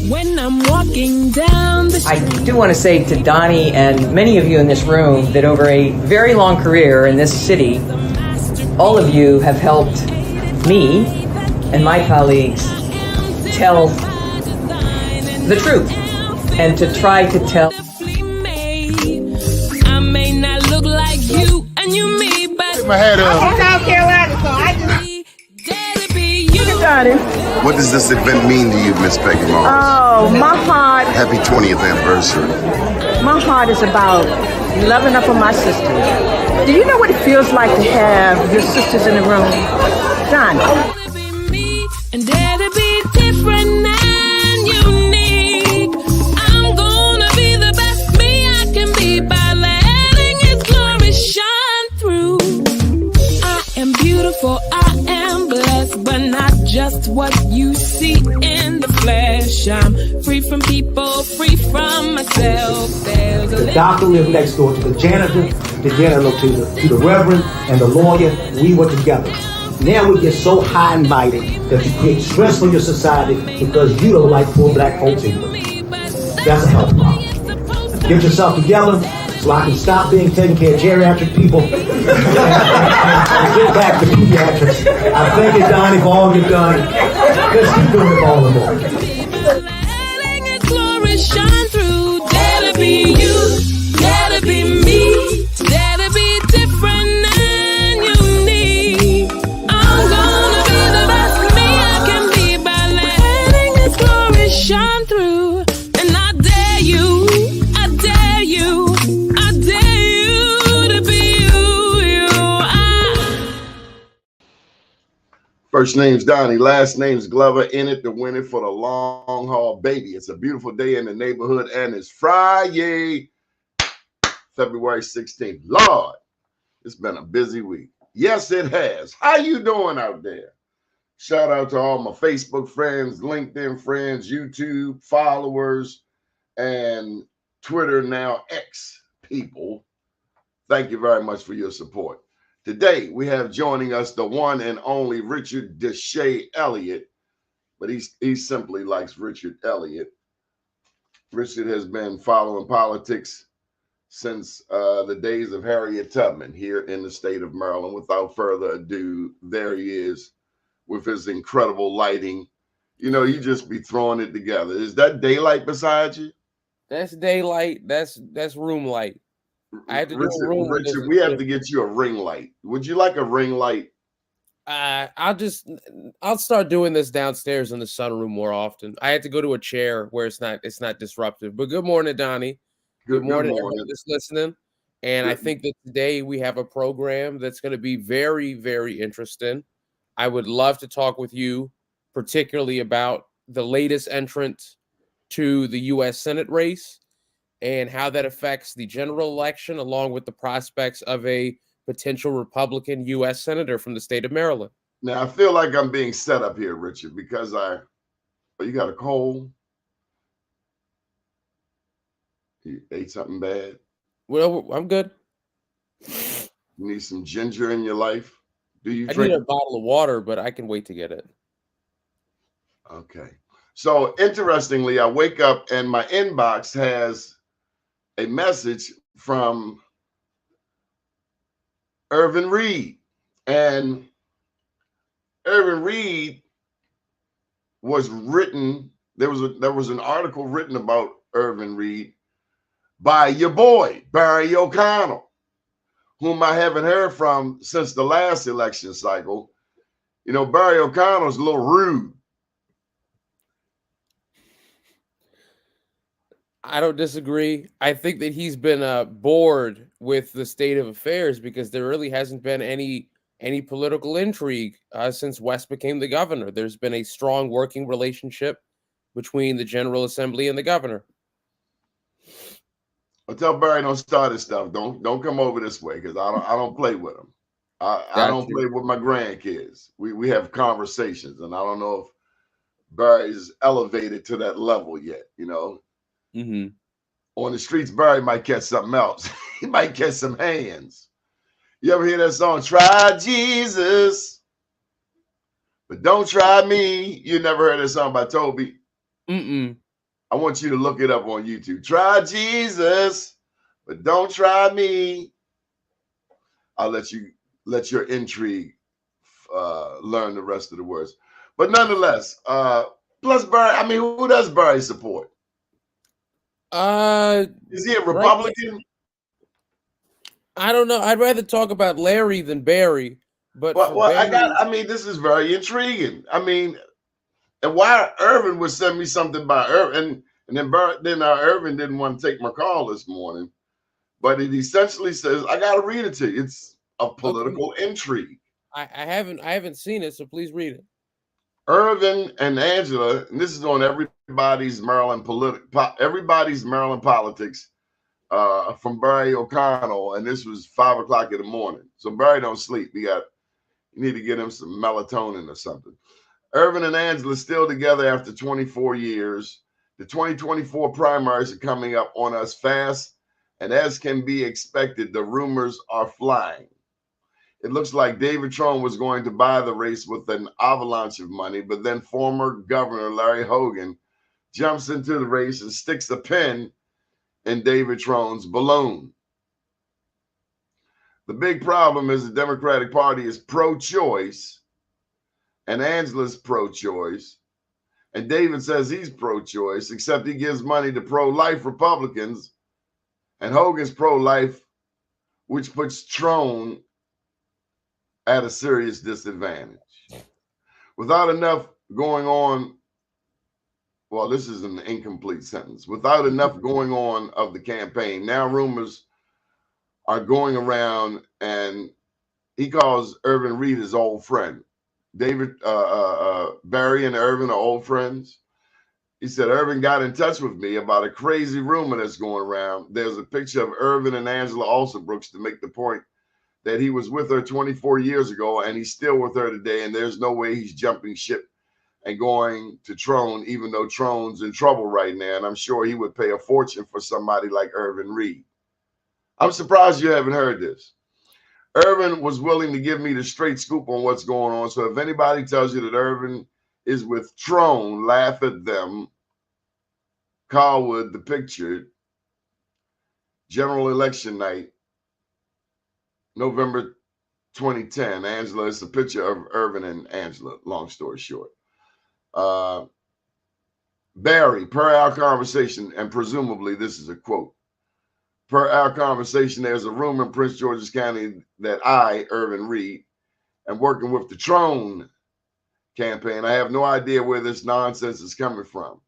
When I'm walking down the street. I do want to say to Doni and many of you in this room that over a very long career in this city, all of you have helped me and my colleagues tell the truth and to try to tell. I may not look like you and you me, but Take my hat off. I'm from South Carolina, so I just. What does this event mean to you, Miss Peggy Moss? Oh, my heart. Happy 20th anniversary. My heart is about loving up on my sisters. Do you know what it feels like to have your sisters in the room? Done. And dare to be different and unique. I'm gonna be the best me I can be by letting His glory shine through. I am beautiful, I am blessed, but not just what you see in the flesh. I'm free from people, free from myself. The doctor lived next door to the janitor, to the reverend, and the lawyer. We were together. Now we get so high and mighty that you create stress for your society because you don't like poor black folks either. That's a health problem. Get yourself together so I can stop being taking care of geriatric people and get back to pediatrics. I thank you, Doni, for all you've done. Let's keep doing it all the more. Letting His glory shine through. Dare to be you, dare to be me, dare to be different and unique. I'm gonna be the best me I can be by letting His glory shine through. And I dare you, I dare you, I dare you to be you. First name's Doni, last name's Glover. In it to win it for the long haul, baby. It's a beautiful day in the neighborhood, and it's Friday, February 16th. Lord, it's been a busy week. Yes, it has. How you doing out there? Shout out to all my Facebook friends, LinkedIn friends, YouTube followers, and Twitter, now X people. Thank you very much for your support. Today, we have joining us the one and only Richard Deshay Elliott, but he simply likes Richard Elliott. Richard has been following politics since the days of Harriet Tubman here in the state of Maryland. Without further ado, there he is with his incredible lighting. You know, you just be throwing it together. Is that daylight beside you? That's daylight. That's room light. I have to Richard, do a room. Richard, we have to get you a ring light. Would you like a ring light? I'll start doing this downstairs in the sunroom more often. I had to go to a chair where it's not disruptive. But good morning, Doni. Good morning, everyone that's listening. And I think that today we have a program that's going to be very, very interesting. I would love to talk with you, particularly about the latest entrant to the U.S. Senate race and how that affects the general election, along with the prospects of a potential Republican U.S. Senator from the state of Maryland. Now, I feel like I'm being set up here, Richard, because you got a cold? You ate something bad? Well, I'm good. You need some ginger in your life? Do you I drink? need a bottle of water, but I can wait to get it. Okay. So, interestingly, I wake up and my inbox has a message from Irvin Reed. And Irvin Reed was written, there was an article written about Irvin Reed by your boy, Barry O'Connell, whom I haven't heard from since the last election cycle. You know, Barry O'Connell's a little rude. I don't disagree. I think that he's been bored with the state of affairs because there really hasn't been any political intrigue since West became the governor. There's been a strong working relationship between the General Assembly and the governor. Well, tell Barry don't start his stuff. Don't come over this way because I don't play with him. I don't play with my grandkids. We have conversations, and I don't know if Barry's elevated to that level yet. You know. Mm-hmm. On the streets, Barry might catch something else. He might catch some hands. You ever hear that song, Try Jesus, but don't try me? You never heard that song by Toby? Mm-mm. I want you to look it up on YouTube. Try Jesus, but don't try me. I'll let your intrigue learn the rest of the words. But nonetheless, plus Barry, I mean, who does Barry support? Is he a Republican? Right. I don't know. I'd rather talk about Larry than Barry. But Barry, this is very intriguing. I mean, and why Irvin would send me something by Irvin, and then Irvin didn't want to take my call this morning. But it essentially says, I got to read it to you. It's a political intrigue. I haven't seen it, so please read it. Irvin and Angela, and this is on everybody's Maryland politics from Barry O'Connell, and this was 5 o'clock in the morning. So Barry don't sleep. You need to get him some melatonin or something. Irvin and Angela still together after 24 years. The 2024 primaries are coming up on us fast, and as can be expected, the rumors are flying. It looks like David Trone was going to buy the race with an avalanche of money, but then former Governor Larry Hogan jumps into the race and sticks a pin in David Trone's balloon. The big problem is the Democratic Party is pro-choice, and Angela's pro-choice, and David says he's pro-choice, except he gives money to pro-life Republicans, and Hogan's pro-life, which puts Trone at a serious disadvantage. Without enough going on, well, this is an incomplete sentence. Without enough going on of the campaign, now rumors are going around, and he calls Irvin Reed his old friend. Barry and Irvin are old friends. He said, Irvin got in touch with me about a crazy rumor that's going around. There's a picture of Irvin and Angela Alsobrooks to make the point that he was with her 24 years ago and he's still with her today, and there's no way he's jumping ship and going to Trone, even though Trone's in trouble right now, and I'm sure he would pay a fortune for somebody like Irvin Reed. I'm surprised you haven't heard this. Irvin was willing to give me the straight scoop on what's going on, so if anybody tells you that Irvin is with Trone, laugh at them. Carlwood, the picture, general election night, November 2010. Angela, it's a picture of Irvin and Angela, long story short. Barry, per our conversation, and presumably this is a quote, per our conversation, there's a rumor in Prince George's County that I, Irvin Reed, am working with the Trone campaign. I have no idea where this nonsense is coming from.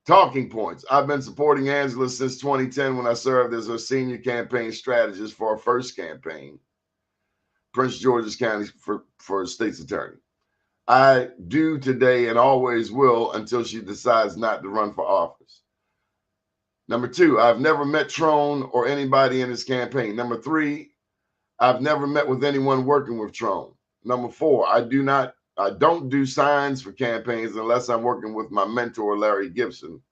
Talking points. I've been supporting Angela since 2010 when I served as her senior campaign strategist for her first campaign, Prince George's County for state's attorney. I do today and always will until she decides not to run for office. Number 2, I've never met Trone or anybody in his campaign. Number 3, I've never met with anyone working with Trone. Number 4, I don't do signs for campaigns unless I'm working with my mentor, Larry Gibson.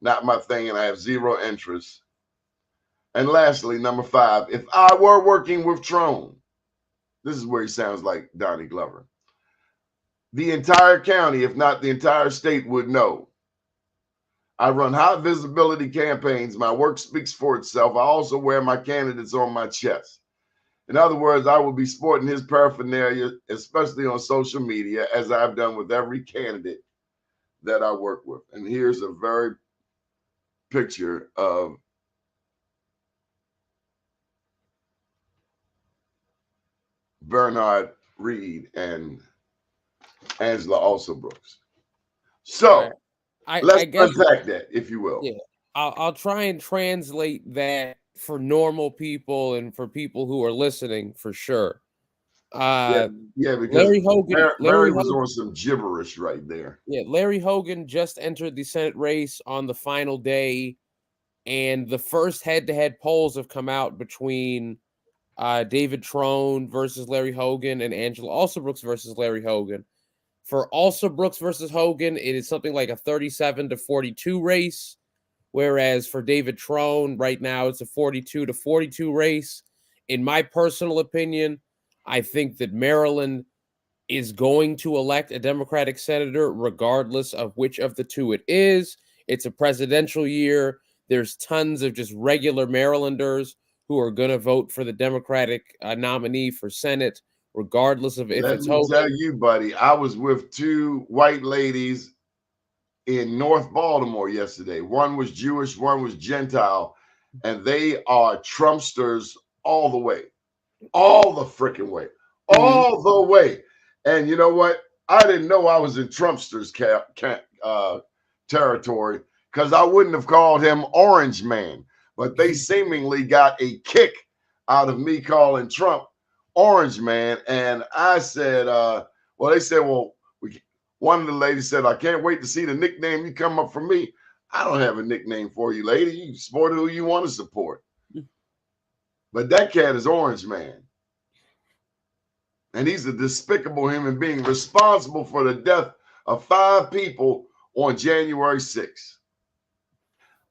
Not my thing, and I have zero interest. And lastly, number 5, if I were working with Trone, this is where he sounds like Donnie Glover, the entire county, if not the entire state, would know. I run high visibility campaigns. My work speaks for itself. I also wear my candidates on my chest. In other words, I will be sporting his paraphernalia, especially on social media, as I've done with every candidate that I work with. And here's a very picture of Bernard Reed and Angela Alsobrooks. So let's unpack that, if you will. Yeah, I'll try and translate that for normal people and for people who are listening, for sure. Because Larry was on some gibberish right there. Yeah, Larry Hogan just entered the Senate race on the final day, and the first head-to-head polls have come out between David Trone versus Larry Hogan and Angela Alsobrooks versus Larry Hogan. For Alsobrooks versus Hogan, it is something like a 37-42 race, whereas for David Trone right now, it's a 42-42 race. In my personal opinion, I think that Maryland is going to elect a Democratic senator, regardless of which of the two it is. It's a presidential year. There's tons of just regular Marylanders who are going to vote for the Democratic nominee for Senate, regardless of if it's Hogan. Let me tell you, buddy, I was with two white ladies in North Baltimore yesterday. One was Jewish, one was Gentile, and they are Trumpsters all the way. All the freaking way. All the way. And you know what? I didn't know I was in Trumpsters territory because I wouldn't have called him Orange Man. But they seemingly got a kick out of me calling Trump Orange Man. And I said, they said, one of the ladies said, I can't wait to see the nickname you come up for me. I don't have a nickname for you, lady. You support who you want to support. But that cat is Orange Man. And he's a despicable human being responsible for the death of 5 people on January 6th.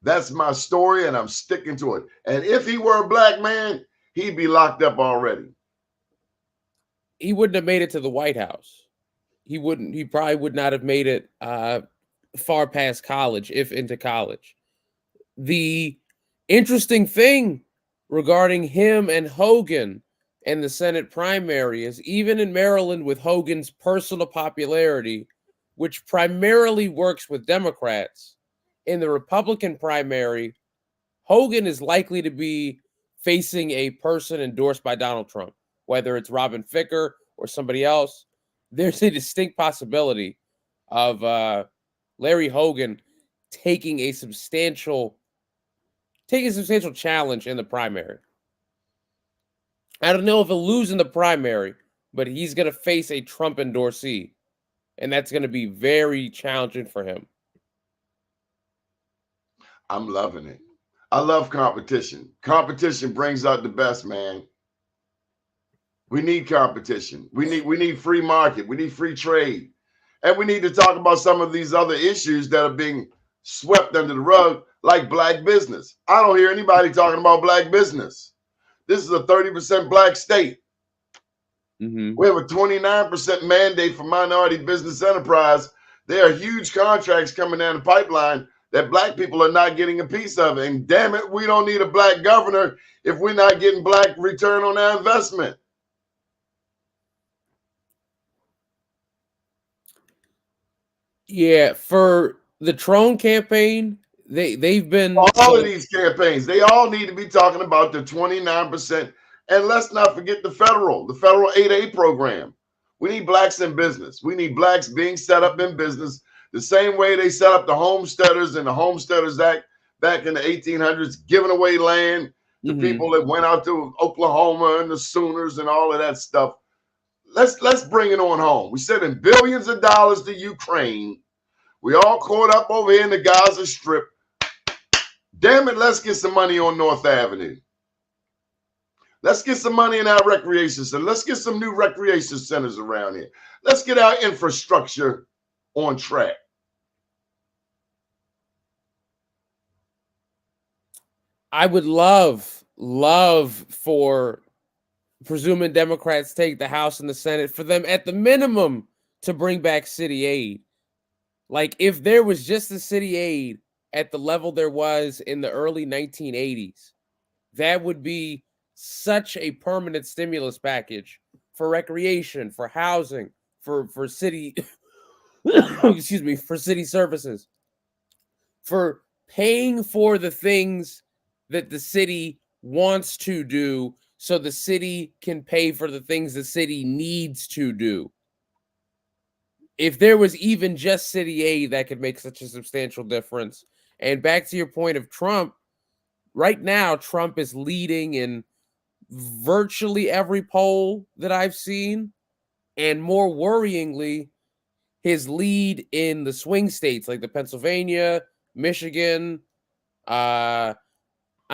That's my story, and I'm sticking to it. And if he were a black man, he'd be locked up already. He wouldn't have made it to the White House. He probably would not have made it far past college, if into college. The interesting thing regarding him and Hogan and the Senate primary is even in Maryland with Hogan's personal popularity, which primarily works with Democrats, in the Republican primary, Hogan is likely to be facing a person endorsed by Donald Trump, whether it's Robin Ficker or somebody else. There's a distinct possibility of Larry Hogan taking a substantial challenge in the primary. I don't know if he'll lose in the primary, but he's going to face a Trump endorsee, and that's going to be very challenging for him. I'm loving it. I love competition. Competition brings out the best, man. We need competition. We need free market. We need free trade. And we need to talk about some of these other issues that are being swept under the rug, like black business. I don't hear anybody talking about black business. This is a 30% black state. We have a 29% mandate for minority business enterprise. There are huge contracts coming down the pipeline that black people are not getting a piece of. And damn it, we don't need a black governor if we're not getting black return on our investment. Yeah, for the Trone campaign, they've been all of these campaigns, they all need to be talking about the 29%. And let's not forget the federal 8A program. We need blacks in business. We need blacks being set up in business the same way they set up the Homesteaders and the Homesteaders Act back in the 1800s, giving away land to people that went out to Oklahoma and the Sooners and all of that stuff. Let's bring it on home. We're sending billions of dollars to Ukraine. We all caught up over here in the Gaza Strip. Damn it, let's get some money on North Avenue. Let's get some money in our recreation center. Let's get some new recreation centers around here. Let's get our infrastructure on track. I would love for, presuming Democrats take the House and the Senate, for them at the minimum to bring back city aid. Like if there was just the city aid at the level there was in the early 1980s, that would be such a permanent stimulus package for recreation, for housing, for city, excuse me, for city services, for paying for the things that the city wants to do so the city can pay for the things the city needs to do. If there was even just city aid, that could make such a substantial difference. And back to your point of Trump, right now, Trump is leading in virtually every poll that I've seen. And more worryingly, his lead in the swing states like the Pennsylvania, Michigan, I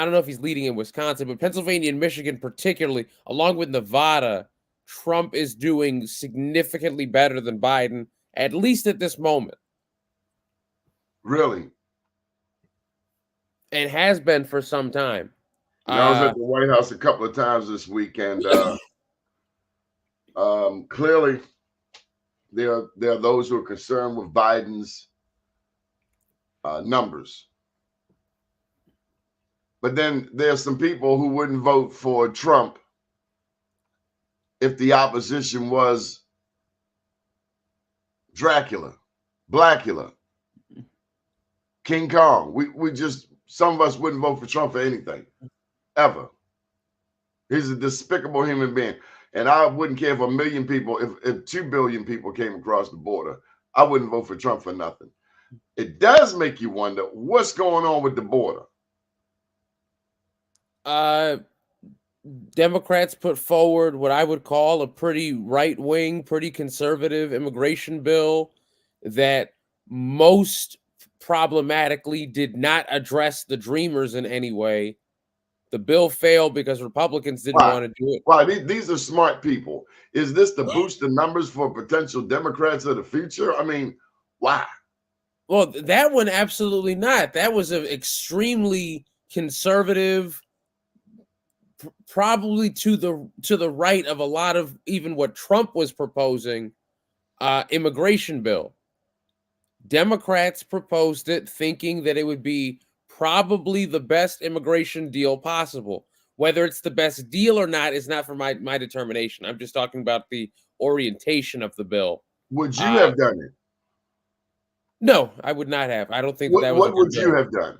don't know if he's leading in Wisconsin, but Pennsylvania and Michigan particularly, along with Nevada, Trump is doing significantly better than Biden, at least at this moment. Really? And has been for some time. I was at the White House a couple of times this week, and clearly There are those who are concerned with Biden's numbers. But then there's some people who wouldn't vote for Trump if the opposition was Dracula, Blackula, King Kong. We just, some of us wouldn't vote for Trump for anything, ever. He's a despicable human being. And I wouldn't care if a million people, if 2 billion people came across the border, I wouldn't vote for Trump for nothing. It does make you wonder what's going on with the border. Democrats put forward what I would call a pretty right-wing, pretty conservative immigration bill that most problematically did not address the Dreamers in any way. The bill failed because Republicans didn't want to do it. Why? These are smart people. Is this to boost the numbers for potential Democrats of the future? I mean, why? Well, that one, absolutely not. That was an extremely conservative, probably to the right of a lot of even what Trump was proposing, immigration bill. Democrats proposed it thinking that it would be probably the best immigration deal possible. Whether it's the best deal or not is not for my determination. I'm just talking about the orientation of the bill. Would you have done it? No, I would not have. I don't think that was. What would you have done?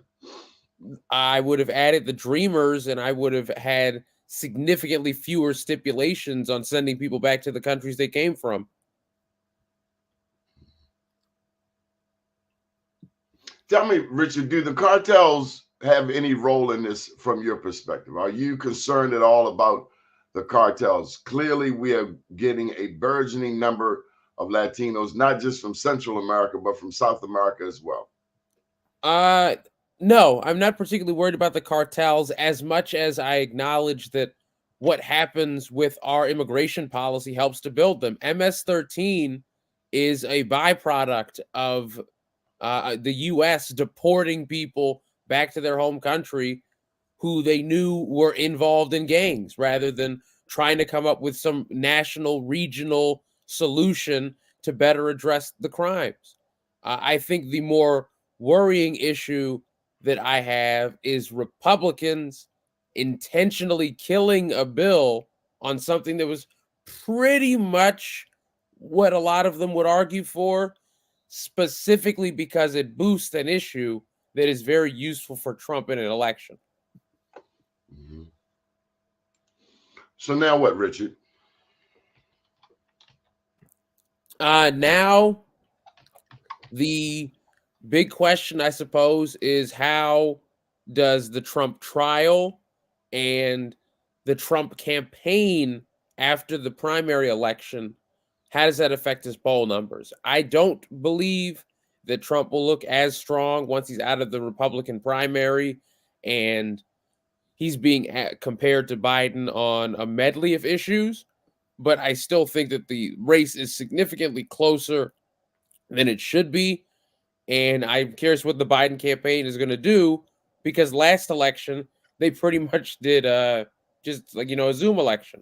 I would have added the Dreamers, and I would have had significantly fewer stipulations on sending people back to the countries they came from. Tell me, Richard, do the cartels have any role in this from your perspective? Are you concerned at all about the cartels? Clearly, we are getting a burgeoning number of Latinos, not just from Central America, but from South America as well. No, I'm not particularly worried about the cartels as much as I acknowledge that what happens with our immigration policy helps to build them. MS-13 is a byproduct of the U.S. deporting people back to their home country who they knew were involved in gangs, rather than trying to come up with some national, regional solution to better address the crimes. I think the more worrying issue that I have is Republicans intentionally killing a bill on something that was pretty much what a lot of them would argue for, specifically because it boosts an issue that is very useful for Trump in an election. Mm-hmm. So now what, Richard? Now the big question, I suppose, is how does the Trump trial and the Trump campaign after the primary election, how does that affect his poll numbers? I don't believe that Trump will look as strong once he's out of the Republican primary and he's being compared to Biden on a medley of issues. But I still think that the race is significantly closer than it should be. And I'm curious what the Biden campaign is going to do, because last election, they pretty much did just like, a Zoom election.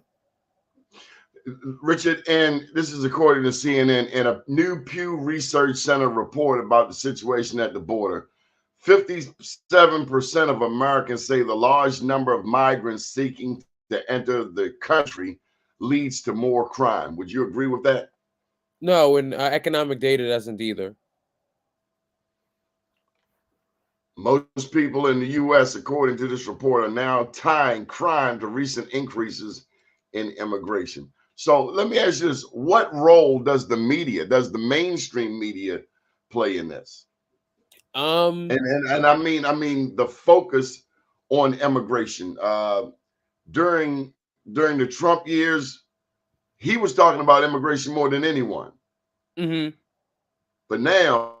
Richard, and this is according to CNN, in a new Pew Research Center report about the situation at the border, 57% of Americans say the large number of migrants seeking to enter the country leads to more crime. Would you agree with that? No, and economic data doesn't either. Most people in the U.S., according to this report, are now tying crime to recent increases in immigration. So let me ask you this: what role does the mainstream media play in this? And I mean the focus on immigration. During the Trump years, he was talking about immigration more than anyone. Mm-hmm. But now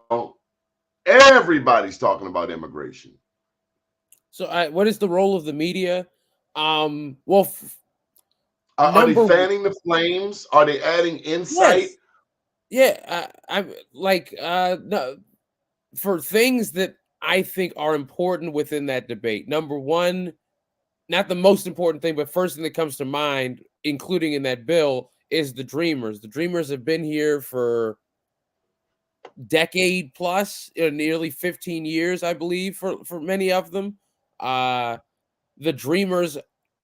everybody's talking about immigration. So what is the role of the media? Are they fanning the flames? Are they adding insight? Yes. Yeah, I'm like no, for things that I think are important within that debate. Number one, not the most important thing, but first thing that comes to mind, including in that bill, is the Dreamers. The Dreamers have been here for decade plus, nearly 15 years, I believe, for many of them. The Dreamers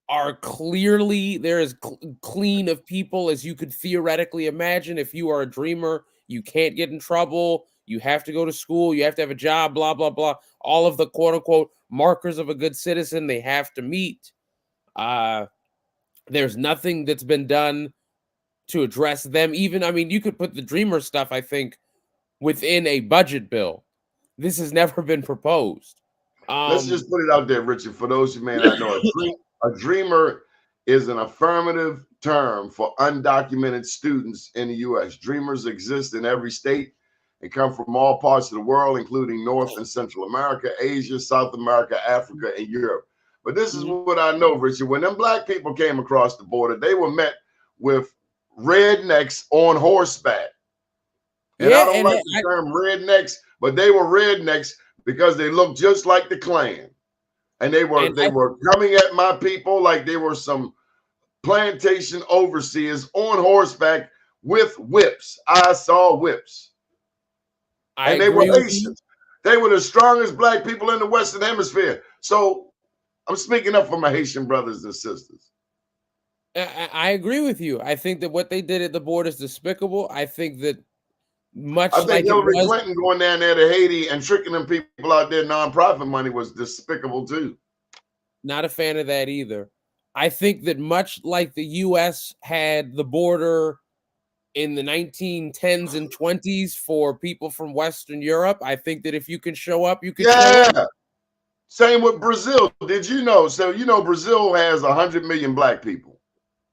are clearly they're as clean of people as you could theoretically imagine. If you are a dreamer, you can't get in trouble. You have to go to school. You have to have a job, blah, blah, blah. All of the quote unquote markers of a good citizen they have to meet. There's nothing that's been done to address them. Even, I mean, you could put the dreamer stuff, I think, within a budget bill. This has never been proposed. Let's just put it out there, Richard, for those who may not know. A dreamer is an affirmative term for undocumented students in the U.S. Dreamers exist in every state and come from all parts of the world, including North and Central America, Asia, South America, Africa, and Europe. But this is what I know, Richard. When them black people came across the border, they were met with rednecks on horseback. And I don't like the term rednecks, but they were rednecks because they looked just like the Klan. And they were coming at my people like they were some plantation overseers on horseback with whips. I saw whips. And they were Haitians. They were the strongest black people in the Western Hemisphere. So I'm speaking up for my Haitian brothers and sisters. I agree with you. I think that what they did at the border is despicable. I think that I think Hillary Clinton going down there to Haiti and tricking them people out there nonprofit money was despicable too. Not a fan of that either. I think that much like the U.S. had the border in the 1910s and 20s for people from Western Europe, I think that if you can show up, you can show up. Same with Brazil. Did you know? So, you know, Brazil has 100 million black people.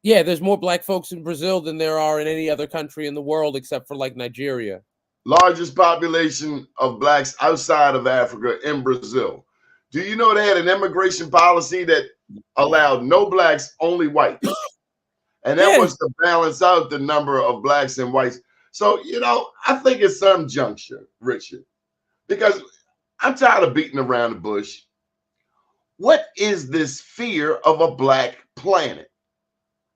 Yeah, there's more black folks in Brazil than there are in any other country in the world except for like Nigeria. Largest population of blacks outside of Africa in Brazil. Do you know they had an immigration policy that allowed no blacks, only whites? And that was to balance out the number of blacks and whites. So, you know, I think it's some juncture, Richard, because I'm tired of beating around the bush. What is this fear of a black planet?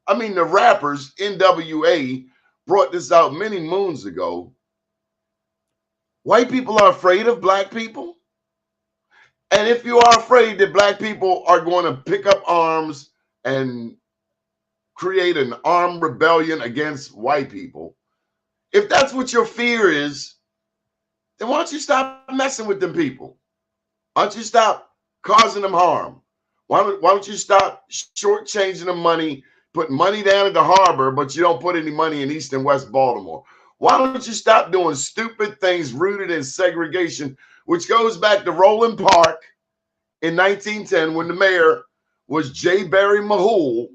I mean, the rappers, NWA, brought this out many moons ago. White people are afraid of black people. And if you are afraid that black people are going to pick up arms and create an armed rebellion against white people, if that's what your fear is, then why don't you stop messing with them people? Why don't you stop causing them harm? Why don't you stop shortchanging them money, put money down at the harbor, but you don't put any money in East and West Baltimore? Why don't you stop doing stupid things rooted in segregation, which goes back to Roland Park in 1910 when the mayor was J. Barry Mahul,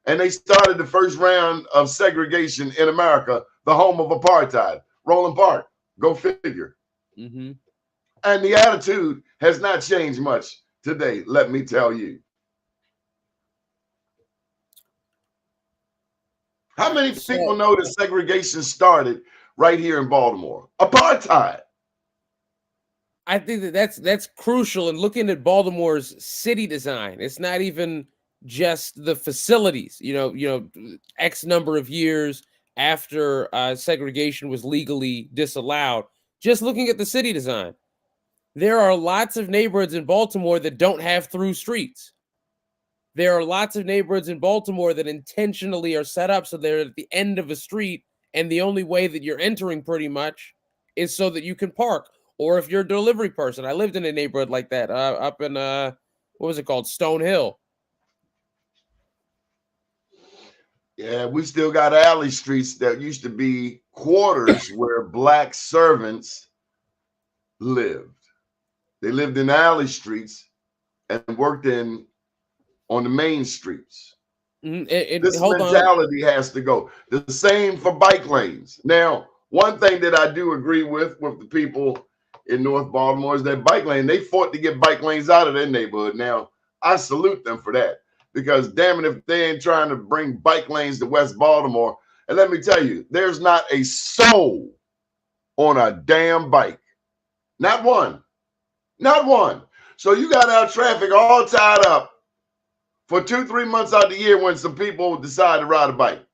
and they started the first round of segregation in America, the home of apartheid. Roland Park, go figure. Mm-hmm. And the attitude has not changed much today, let me tell you. How many people know that segregation started right here in Baltimore? Apartheid. I think that's crucial in looking at Baltimore's city design. It's not even just the facilities. You know, X number of years after segregation was legally disallowed. Just looking at the city design, there are lots of neighborhoods in Baltimore that don't have through streets. There are lots of neighborhoods in Baltimore that intentionally are set up so they're at the end of a street, and the only way that you're entering pretty much is so that you can park. Or if you're a delivery person, I lived in a neighborhood like that up in, what was it called? Stone Hill. Yeah, we still got alley streets that used to be quarters where black servants lived. They lived in alley streets and worked on the main streets. This mentality has to go. The same for bike lanes. Now, one thing that I do agree with the people in North Baltimore is that bike lane, they fought to get bike lanes out of their neighborhood. Now, I salute them for that, because damn it, if they ain't trying to bring bike lanes to West Baltimore, and let me tell you, there's not a soul on a damn bike. Not one. Not one. So you got our traffic all tied up for 2-3 months out of the year when some people decide to ride a bike.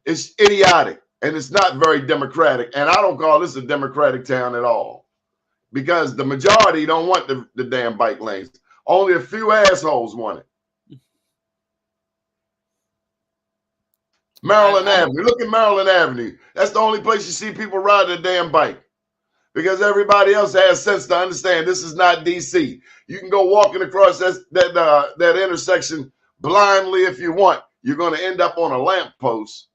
It's idiotic, and it's not very democratic. And I don't call this a democratic town at all, because the majority don't want the damn bike lanes. Only a few assholes want it. Maryland Avenue. Look at Maryland Avenue. That's the only place you see people riding a damn bike, because everybody else has sense to understand this is not DC. You can go walking across that intersection blindly if you want. You're going to end up on a lamppost.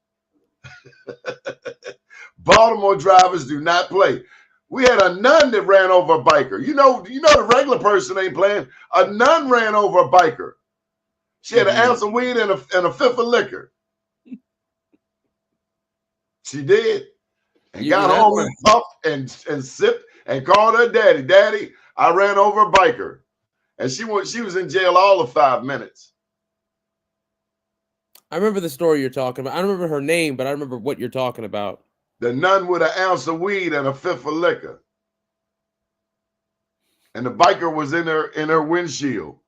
Baltimore drivers do not play. We had a nun that ran over a biker. You know the regular person ain't playing. A nun ran over a biker. She had an ounce of weed and a fifth of liquor. She did. And got home and puffed and sipped and called her daddy. Daddy, I ran over a biker. And she was in jail all of 5 minutes. I remember the story you're talking about. I don't remember her name, but I remember what you're talking about. The nun with an ounce of weed and a fifth of liquor. And the biker was in her windshield.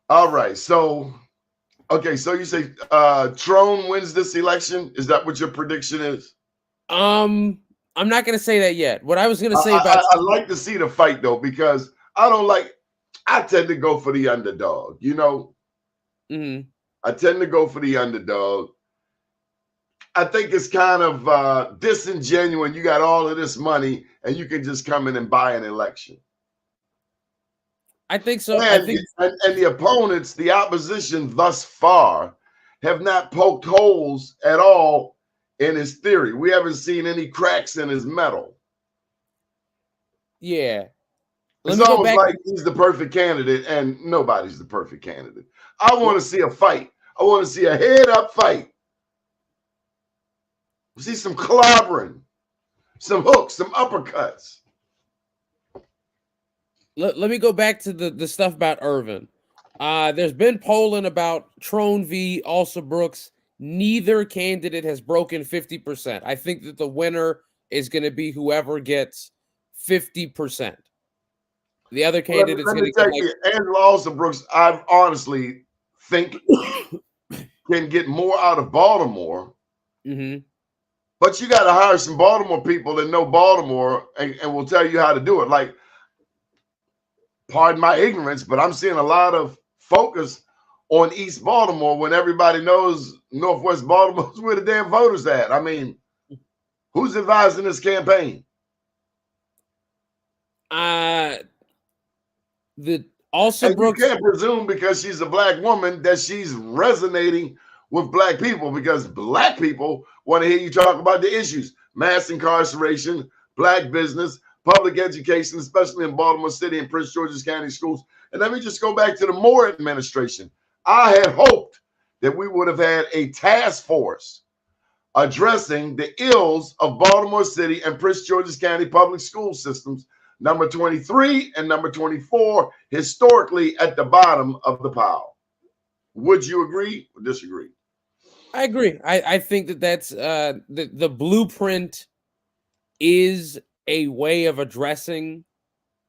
All right, so okay, so you say Trone wins this election? Is that what your prediction is? I'm not going to say that yet. What I was going to say about I like to see the fight though, because I tend to go for the underdog, you know. Mm-hmm. I tend to go for the underdog. I think it's kind of disingenuous. You got all of this money and you can just come in and buy an election. I think so. And the opponents, the opposition thus far, have not poked holes at all in his theory. We haven't seen any cracks in his metal. Yeah. It's almost like he's the perfect candidate, and nobody's the perfect candidate. I want to see a fight. I want to see a head-up fight. See some clobbering, some hooks, some uppercuts. Let me go back to the stuff about Irvin. There's been polling about Trone v. Alsa Brooks. Neither candidate has broken 50%. I think that the winner is going to be whoever gets 50%. The other candidate is going to get like Angela Alsa Brooks, I honestly think can get more out of Baltimore. Mm-hmm. But you got to hire some Baltimore people that know Baltimore and will tell you how to do it. Like, pardon my ignorance, but I'm seeing a lot of focus on East Baltimore when everybody knows Northwest Baltimore is where the damn voters at. I mean, who's advising this campaign? The also Brooks. You can't presume because she's a black woman that she's resonating with black people, because black people want to hear you talk about the issues: mass incarceration, black business, public education, especially in Baltimore City and Prince George's County schools. And let me just go back to the Moore administration. I had hoped that we would have had a task force addressing the ills of Baltimore City and Prince George's County public school systems, number 23 and number 24, historically at the bottom of the pile. Would you agree or disagree? I agree. I think that's the blueprint is a way of addressing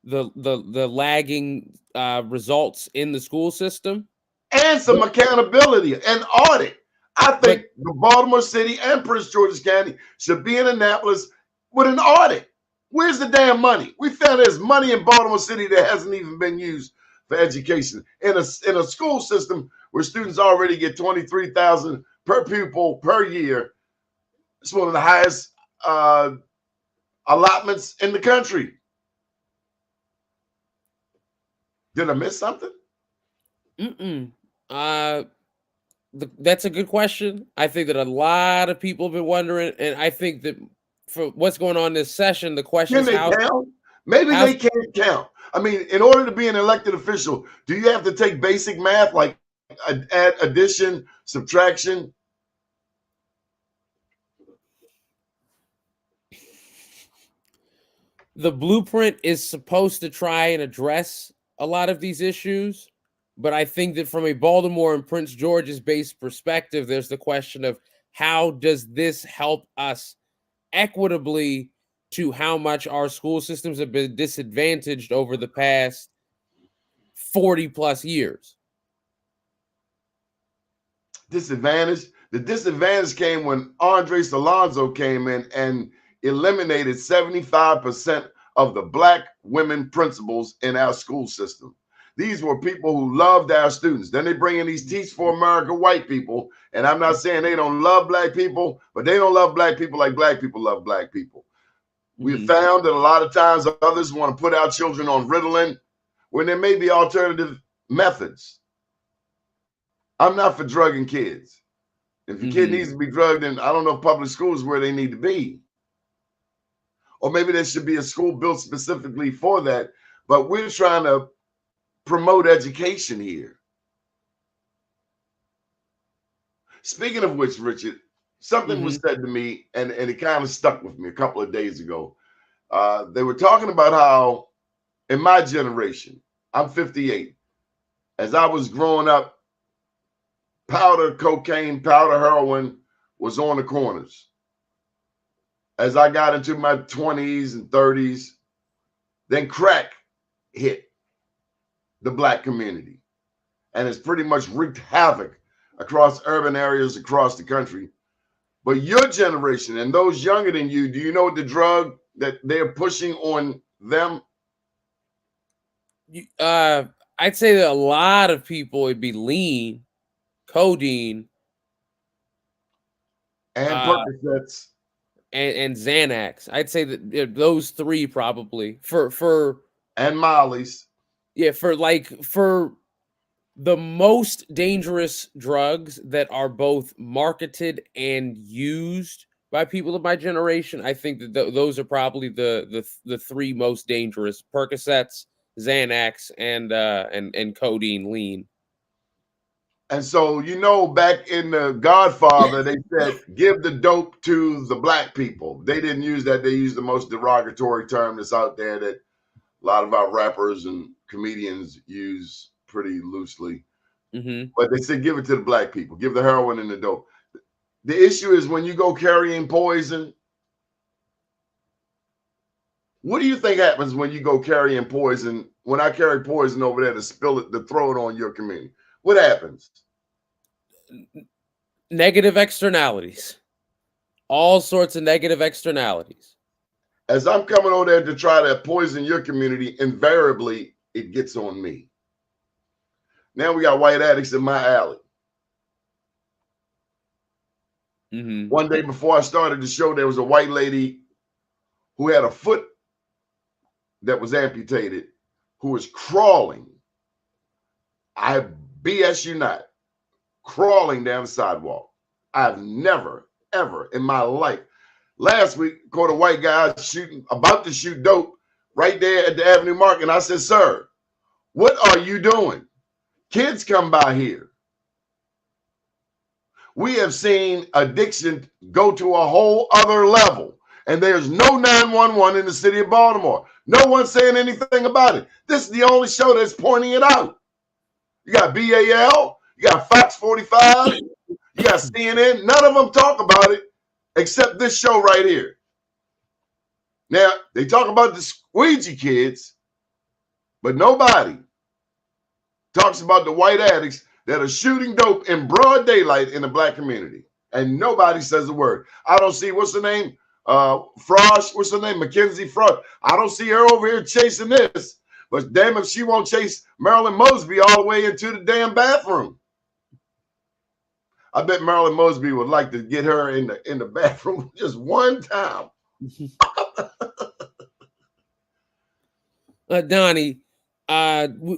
the lagging results in the school system, and some accountability and audit. I think the Baltimore City and Prince George's County should be in Annapolis with an audit. Where's the damn money? We found there's money in Baltimore City that hasn't even been used for education in a school system where students already get $23,000 per pupil per year. It's one of the highest allotments in the country. Did I miss something? That's a good question. I think that a lot of people have been wondering, and I think that for what's going on this session, the question is how count? Maybe they can't count. I mean, in order to be an elected official, do you have to take basic math like add, addition, subtraction? The blueprint is supposed to try and address a lot of these issues, but I think that from a Baltimore and Prince George's based perspective, there's the question of how does this help us equitably to how much our school systems have been disadvantaged over the past 40 plus years. disadvantage. The disadvantage came when Andres Alonso came in and eliminated 75% of the black women principals in our school system. These were people who loved our students. Then they bring in these Teach for America white people. And I'm not saying they don't love black people, but they don't love black people like black people love black people. We've found that a lot of times others want to put our children on Ritalin when there may be alternative methods. I'm not for drugging kids. If your kid needs to be drugged, then I don't know if public schools is where they need to be. Or maybe there should be a school built specifically for that. But we're trying to promote education here. Speaking of which, Richard, something was said to me, and it kind of stuck with me a couple of days ago. They were talking about how in my generation, I'm 58, as I was growing up, powder cocaine, powder heroin was on the corners. As I got into my 20s and 30s, then crack hit the black community. And it's pretty much wreaked havoc across urban areas across the country. But your generation and those younger than you, do you know the drug that they're pushing on them? I'd say that a lot of people would be lean, codeine, and Percocets, and Xanax. I'd say that those three probably for and Molly's. Yeah, for the most dangerous drugs that are both marketed and used by people of my generation, I think that those are probably the three most dangerous: Percocets, Xanax, and codeine lean. And so, you know, back in The Godfather, they said, give the dope to the black people. They didn't use that. They used the most derogatory term that's out there that a lot of our rappers and comedians use pretty loosely. But they said, give it to the black people. Give the heroin and the dope. The issue is when you go carrying poison, what do you think happens when you go carrying poison? When I carry poison over there to spill it, to throw it on your community, what happens? Negative externalities. All sorts of negative externalities. As I'm coming over there to try to poison your community, invariably it gets on me. Now we got white addicts in my alley. One day before I started the show, there was a white lady who had a foot that was amputated, who was crawling. I BS you not, crawling down the sidewalk. I've never, ever in my life. Last week, caught a white guy about to shoot dope right there at the Avenue Market. And I said, sir, what are you doing? Kids come by here. We have seen addiction go to a whole other level. And there's no 911 in the city of Baltimore. No one's saying anything about it. This is the only show that's pointing it out. You got BAL, you got Fox 45, you got CNN. None of them talk about it except this show right here. Now, they talk about the squeegee kids, but nobody talks about the white addicts that are shooting dope in broad daylight in the black community. And nobody says a word. I don't see, what's the name? Frosh, what's her name? Mackenzie Frosh. I don't see her over here chasing this. But damn if she won't chase Marilyn Mosby all the way into the damn bathroom. I bet Marilyn Mosby would like to get her in the bathroom just one time. Doni,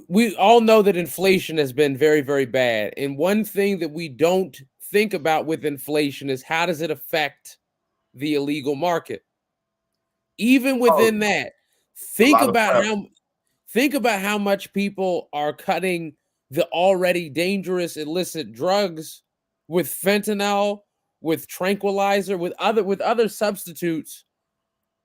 we all know that inflation has been very, very bad. And one thing that we don't think about with inflation is how does it affect the illegal market? Even within that, think about how much people are cutting the already dangerous illicit drugs with fentanyl, with tranquilizer, with other substitutes,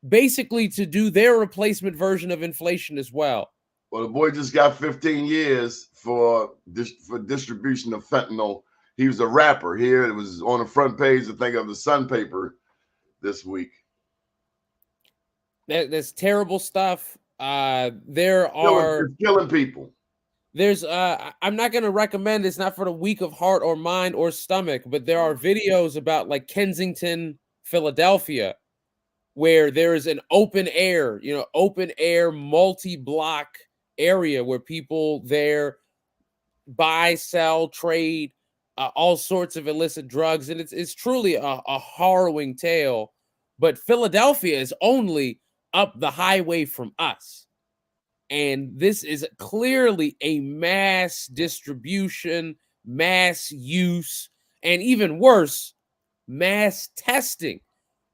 basically to do their replacement version of inflation as well. Well, the boy just got 15 years for distribution of fentanyl. He was a rapper here. It was on the front page, I think, of the Sun paper this week. That's terrible stuff. There are it's killing people. there's I'm not going to recommend, it's not for the weak of heart or mind or stomach, but there are videos about like Kensington, Philadelphia, where there is an open air, multi-block area where people there buy, sell, trade all sorts of illicit drugs, and it's truly a harrowing tale. But Philadelphia is only up the highway from us. And this is clearly a mass distribution, mass use, and even worse, mass testing.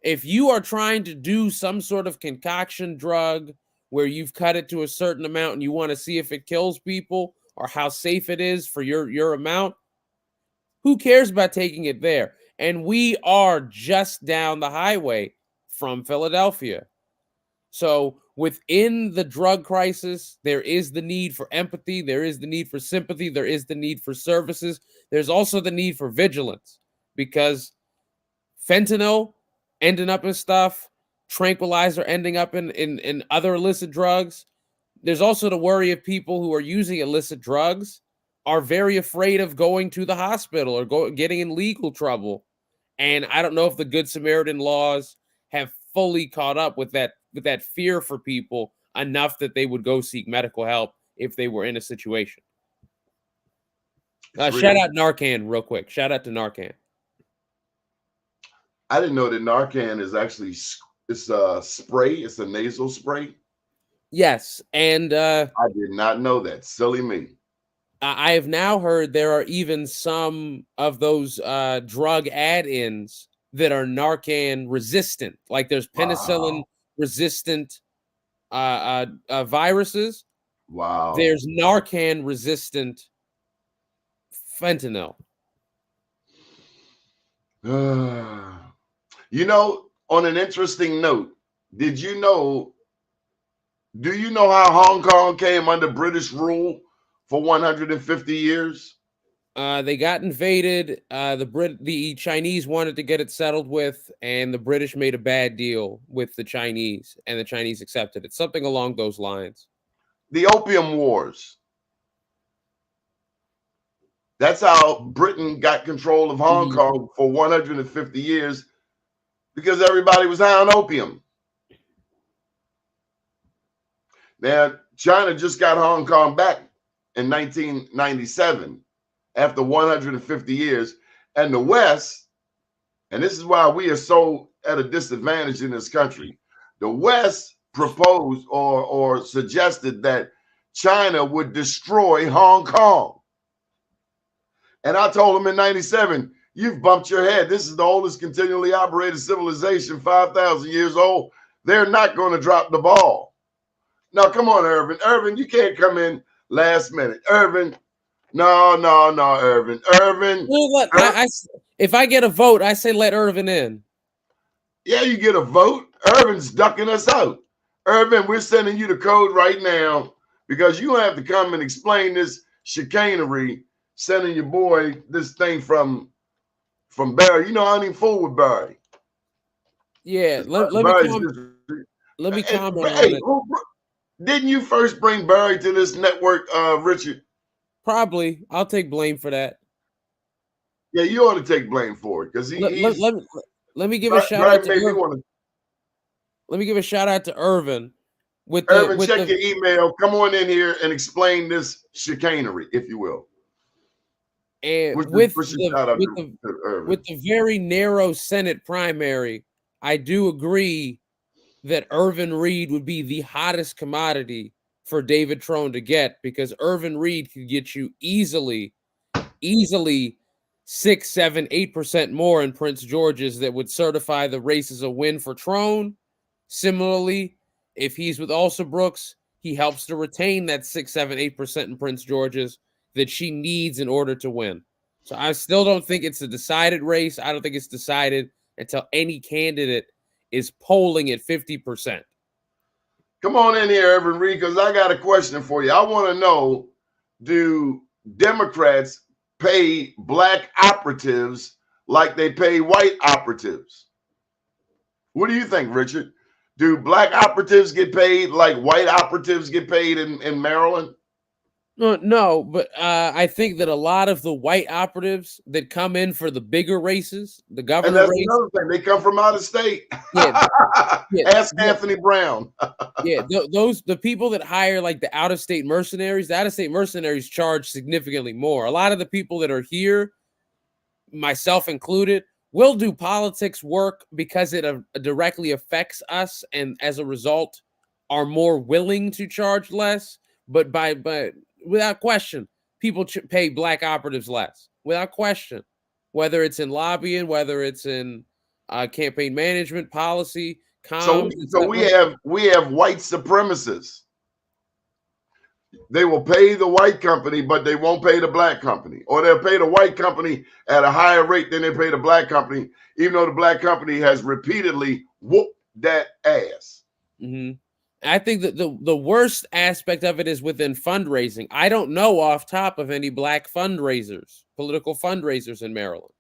If you are trying to do some sort of concoction drug where you've cut it to a certain amount and you want to see if it kills people or how safe it is for your amount, who cares about taking it there? And we are just down the highway from Philadelphia. So within the drug crisis, there is the need for empathy. There is the need for sympathy. There is the need for services. There's also the need for vigilance, because fentanyl ending up in stuff, tranquilizer ending up in other illicit drugs. There's also the worry of people who are using illicit drugs are very afraid of going to the hospital or getting in legal trouble. And I don't know if the Good Samaritan laws have fully caught up with that fear for people enough that they would go seek medical help if they were in a situation. Shout out Narcan real quick. Shout out to Narcan. I didn't know that Narcan is actually, it's a spray. It's a nasal spray. Yes. And I did not know that. Silly me. I have now heard there are even some of those drug add-ins that are Narcan resistant. Like there's penicillin resistant viruses. Wow. There's Narcan resistant fentanyl. You know, on an interesting note, do you know how Hong Kong came under British rule for 150 years? They got invaded. The Chinese wanted to get it settled with, and the British made a bad deal with the Chinese, and the Chinese accepted it. Something along those lines. The Opium Wars. That's how Britain got control of Hong Kong for 150 years, because everybody was high on opium. Now, China just got Hong Kong back in 1997 after 150 years. And the West, and this is why we are so at a disadvantage in this country, the West proposed or suggested that China would destroy Hong Kong. And I told them in 97, you've bumped your head. This is the oldest continually operated civilization, 5,000 years old. They're not going to drop the ball. Now, come on, Irvin. Irvin, you can't come in last minute. Irvin, no, Irvin. Irvin. If I get a vote, I say let Irvin in. Yeah, you get a vote. Irvin's ducking us out. Irvin, we're sending you the code right now because you have to come and explain this chicanery, sending your boy this thing from Barry. You know, I don't even fool with Barry. Yeah, let me comment on it. Didn't you first bring Barry to this network, Richard? Probably. I'll take blame for that. Yeah, you ought to take blame for it because let me give a shout out to Irvin. Let me give a shout out to Irvin. Irvin, check your email. Come on in here and explain this chicanery, if you will. And with the very narrow Senate primary, I do agree that Irvin Reed would be the hottest commodity for David Trone to get, because Irvin Reed could get you easily 6, 7, 8% more in Prince George's that would certify the race as a win for Trone. Similarly, if he's with Elsa Brooks, he helps to retain that 6, 7, 8% in Prince George's that she needs in order to win. So I still don't think it's a decided race. I don't think it's decided until any candidate is polling at 50%. Come on in here, Irvin Reed, because I got a question for you. I want to know, do Democrats pay black operatives like they pay white operatives? What do you think, Richard? Do black operatives get paid like white operatives get paid in Maryland? No, but I think that a lot of the white operatives that come in for the bigger races, the And governor that's race, another thing. They come from out of state. yeah, Ask yeah, Anthony Brown. yeah. The people that hire like the out-of-state mercenaries, the out-of-state mercenaries charge significantly more. A lot of the people that are here, myself included, will do politics work because it directly affects us, and as a result, are more willing to charge less. But without question, people pay black operatives less, without question, whether it's in lobbying, whether it's in campaign management, policy, So, comms, so etc. we have white supremacists. They will pay the white company, but they won't pay the black company, or they'll pay the white company at a higher rate than they pay the black company, even though the black company has repeatedly whooped that ass. Mm-hmm. I think that the worst aspect of it is within fundraising. I don't know off top of any black fundraisers, political fundraisers in Maryland.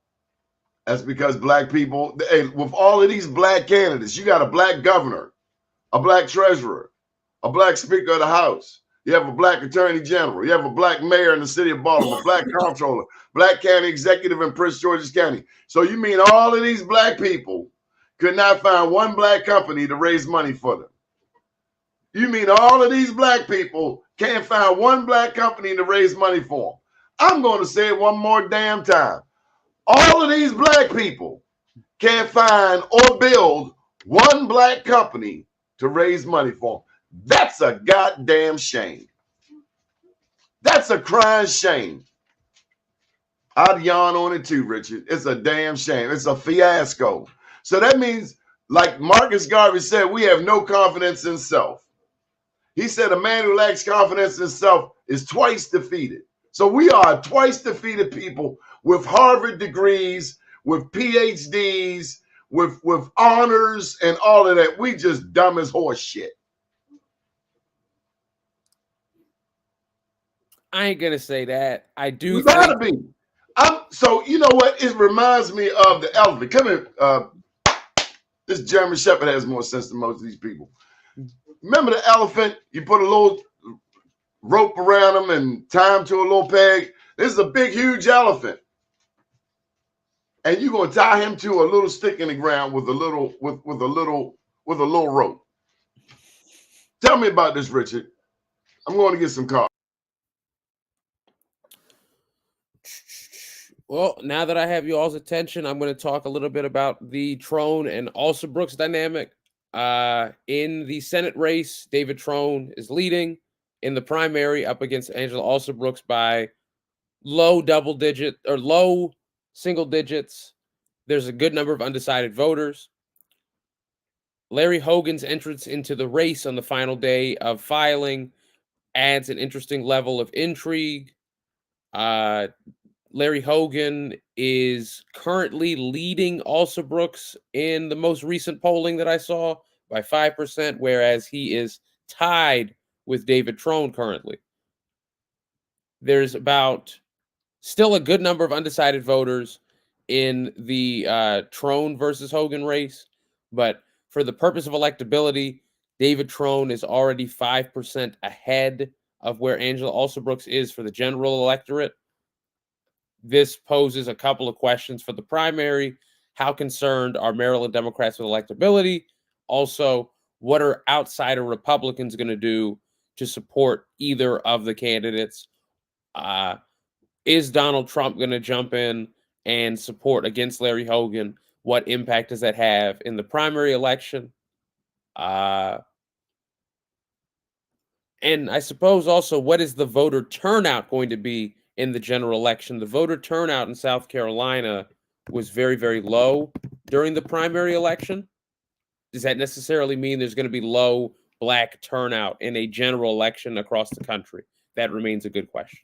That's because black people, hey, with all of these black candidates, you got a black governor, a black treasurer, a black speaker of the House. You have a black attorney general. You have a black mayor in the city of Baltimore, black comptroller, black county executive in Prince George's County. So you mean all of these black people could not find one black company to raise money for them? You mean all of these black people can't find one black company to raise money for them? I'm going to say it one more damn time. All of these black people can't find or build one black company to raise money for them. That's a goddamn shame. That's a crying shame. I'd yawn on it too, Richard. It's a damn shame. It's a fiasco. So that means, like Marcus Garvey said, we have no confidence in self. He said a man who lacks confidence in self is twice defeated. So we are twice defeated people with Harvard degrees, with PhDs, with honors and all of that. We just dumb as horse shit. I ain't gonna say that. I do. You gotta be. So you know what? It reminds me of the elephant. Come here. This German Shepherd has more sense than most of these people. Remember the elephant? You put a little rope around him and tie him to a little peg. This is a big, huge elephant, and you're gonna tie him to a little stick in the ground with a little rope. Tell me about this, Richard. I'm going to get some coffee. Well, now that I have you all's attention, I'm going to talk a little bit about the Trone and Alsobrooks dynamic. In the Senate race, David Trone is leading in the primary up against Angela Alsobrooks by low single digits. There's a good number of undecided voters. Larry Hogan's entrance into the race on the final day of filing adds an interesting level of intrigue. Larry Hogan is currently leading Alsobrooks in the most recent polling that I saw by 5%, whereas he is tied with David Trone currently. There's still a good number of undecided voters in the Trone versus Hogan race, but for the purpose of electability, David Trone is already 5% ahead of where Angela Alsobrooks is for the general electorate. This poses a couple of questions for the primary. How concerned are Maryland Democrats with electability? Also, what are outsider Republicans going to do to support either of the candidates? Is Donald Trump going to jump in and support against Larry Hogan? What impact does that have in the primary election? And I suppose also, what is the voter turnout going to be in the general election? The voter turnout in South Carolina was very, very low during the primary election. Does that necessarily mean there's going to be low black turnout in a general election across the country? That remains a good question.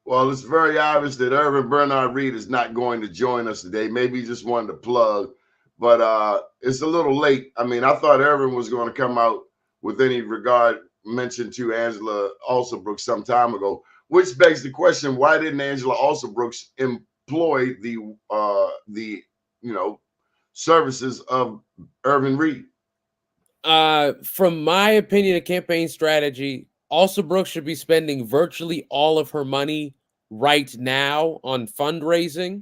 Well, it's very obvious that Irvin Bernard Reed is not going to join us today. Maybe he just wanted to plug, but it's a little late. I mean, I thought Irvin was going to come out with any regard mentioned to Angela Alsobrooks some time ago, which begs the question: why didn't Angela Alsobrooks employ the services of Irvin Reed? From my opinion of campaign strategy, Also, Brooks should be spending virtually all of her money right now on fundraising.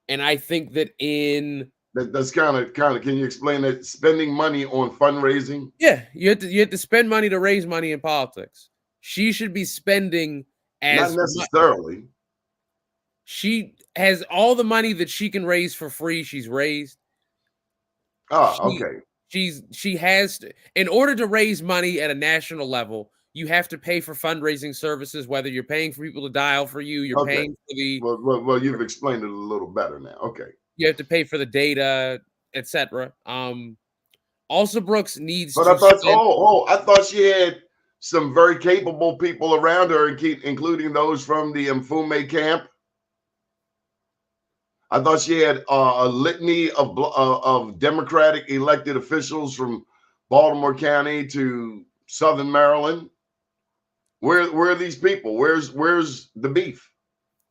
And I think that that's kind of. Can you explain that? Spending money on fundraising? Yeah, you have to spend money to raise money in politics. She should be spending Not necessarily. She has all the money that she can raise for free. She's raised. Okay. She has to, in order to raise money at a national level, you have to pay for fundraising services, whether you're paying for people to dial for you, you're paying for the well, you've explained it a little better now. Okay. You have to pay for the data, etc. Also, Brooks needs But to I thought spend, I thought she had some very capable people around her, including those from the Mfume camp. I thought she had a litany of Democratic elected officials from Baltimore County to Southern Maryland. Where are these people? Where's the beef?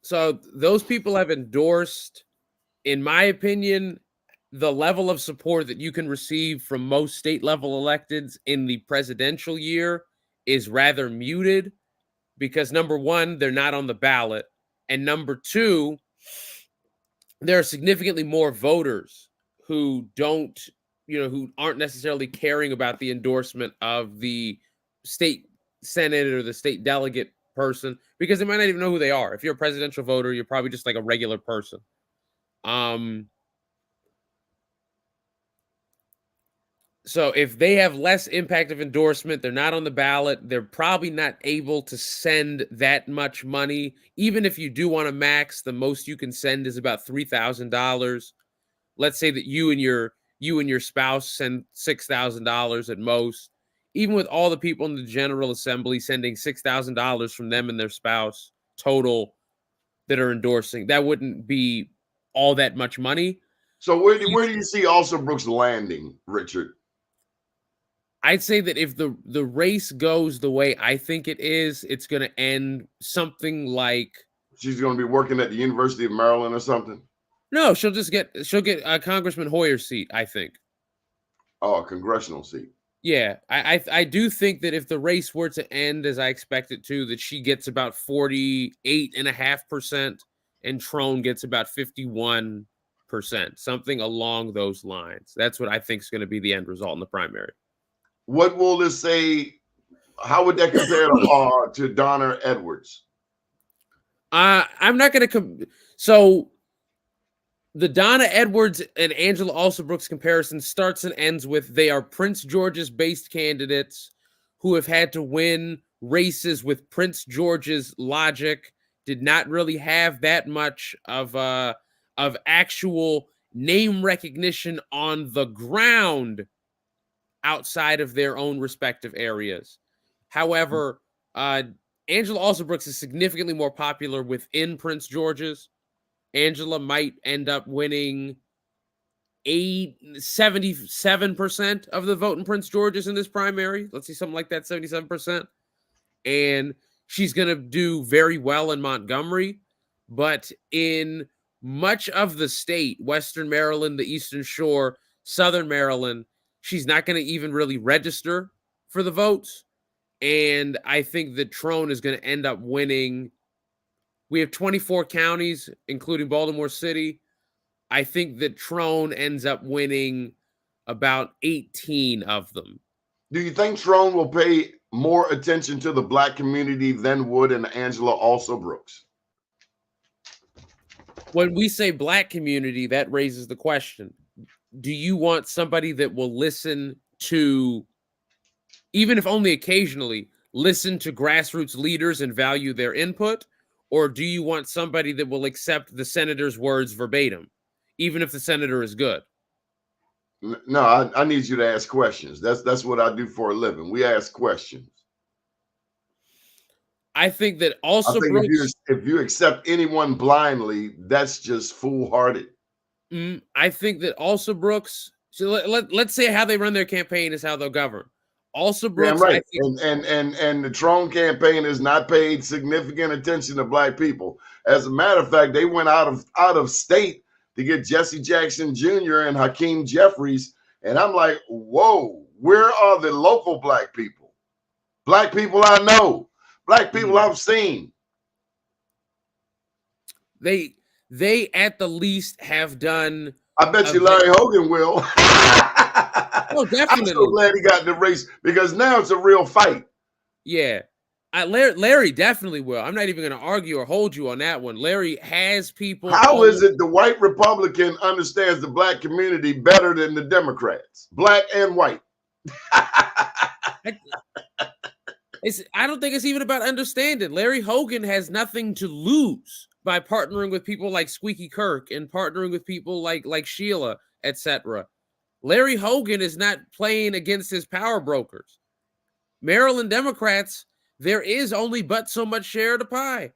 So those people have endorsed, in my opinion, the level of support that you can receive from most state level electeds in the presidential year is rather muted because number one, they're not on the ballot. And number two, there are significantly more voters who who aren't necessarily caring about the endorsement of the state senate or the state delegate person because they might not even know who they are. If you're a presidential voter, you're probably just like a regular person. So if they have less impact of endorsement, they're not on the ballot, they're probably not able to send that much money. Even if you do want to max, the most you can send is about $3,000. Let's say that you and your spouse send $6,000 at most. Even with all the people in the General Assembly sending $6,000 from them and their spouse total that are endorsing, that wouldn't be all that much money. So where do you see Also Brooks landing, Richard? I'd say that if the race goes the way I think it is, it's going to end something like she's going to be working at the University of Maryland or something. No, she'll get Congressman Hoyer's seat, I think. Oh, a congressional seat. Yeah, I do think that if the race were to end as I expect it to, that she gets about 48.5% and Trone gets about 51%, something along those lines. That's what I think is going to be the end result in the primary. What will this say? How would that compare to Donna Edwards? I'm not going to so the Donna Edwards and Angela Alsobrooks comparison starts and ends with they are Prince George's based candidates who have had to win races with Prince George's logic, did not really have that much of actual name recognition on the ground outside of their own respective areas. However, Angela Alsobrooks is significantly more popular within Prince George's. Angela might end up winning 77% of the vote in Prince George's in this primary. Let's see, something like that, 77%. And she's going to do very well in Montgomery. But in much of the state, Western Maryland, the Eastern Shore, Southern Maryland, she's not going to even really register for the votes. And I think that Trone is going to end up winning. We have 24 counties, including Baltimore City. I think that Trone ends up winning about 18 of them. Do you think Trone will pay more attention to the Black community than would an Angela Alsobrooks? When we say Black community, that raises the question. Do you want somebody that will listen to, even if only occasionally, listen to grassroots leaders and value their input? Or do you want somebody that will accept the senator's words verbatim, even if the senator is good? No, I need you to ask questions. That's what I do for a living. We ask questions. I think that also if you accept anyone blindly, that's just foolhardy. I think that also Brooks. So let's say how they run their campaign is how they'll govern. Also, Brooks, right. And the Trone campaign has not paid significant attention to Black people. As a matter of fact, they went out of state to get Jesse Jackson Jr. and Hakeem Jeffries, and I'm like, whoa, where are the local Black people? Black people I know. Black people I've seen. They at the least have done. I bet you Larry Hogan will. Oh, definitely. I'm so glad he got the race because now it's a real fight. Yeah. Larry definitely will. I'm not even going to argue or hold you on that one. Larry has people. How is it the white Republican understands the black community better than the Democrats? Black and white. I don't think it's even about understanding. Larry Hogan has nothing to lose by partnering with people like Squeaky Kirk and partnering with people like Sheila, etc. Larry Hogan is not playing against his power brokers. Maryland Democrats, there is only but so much share of the pie.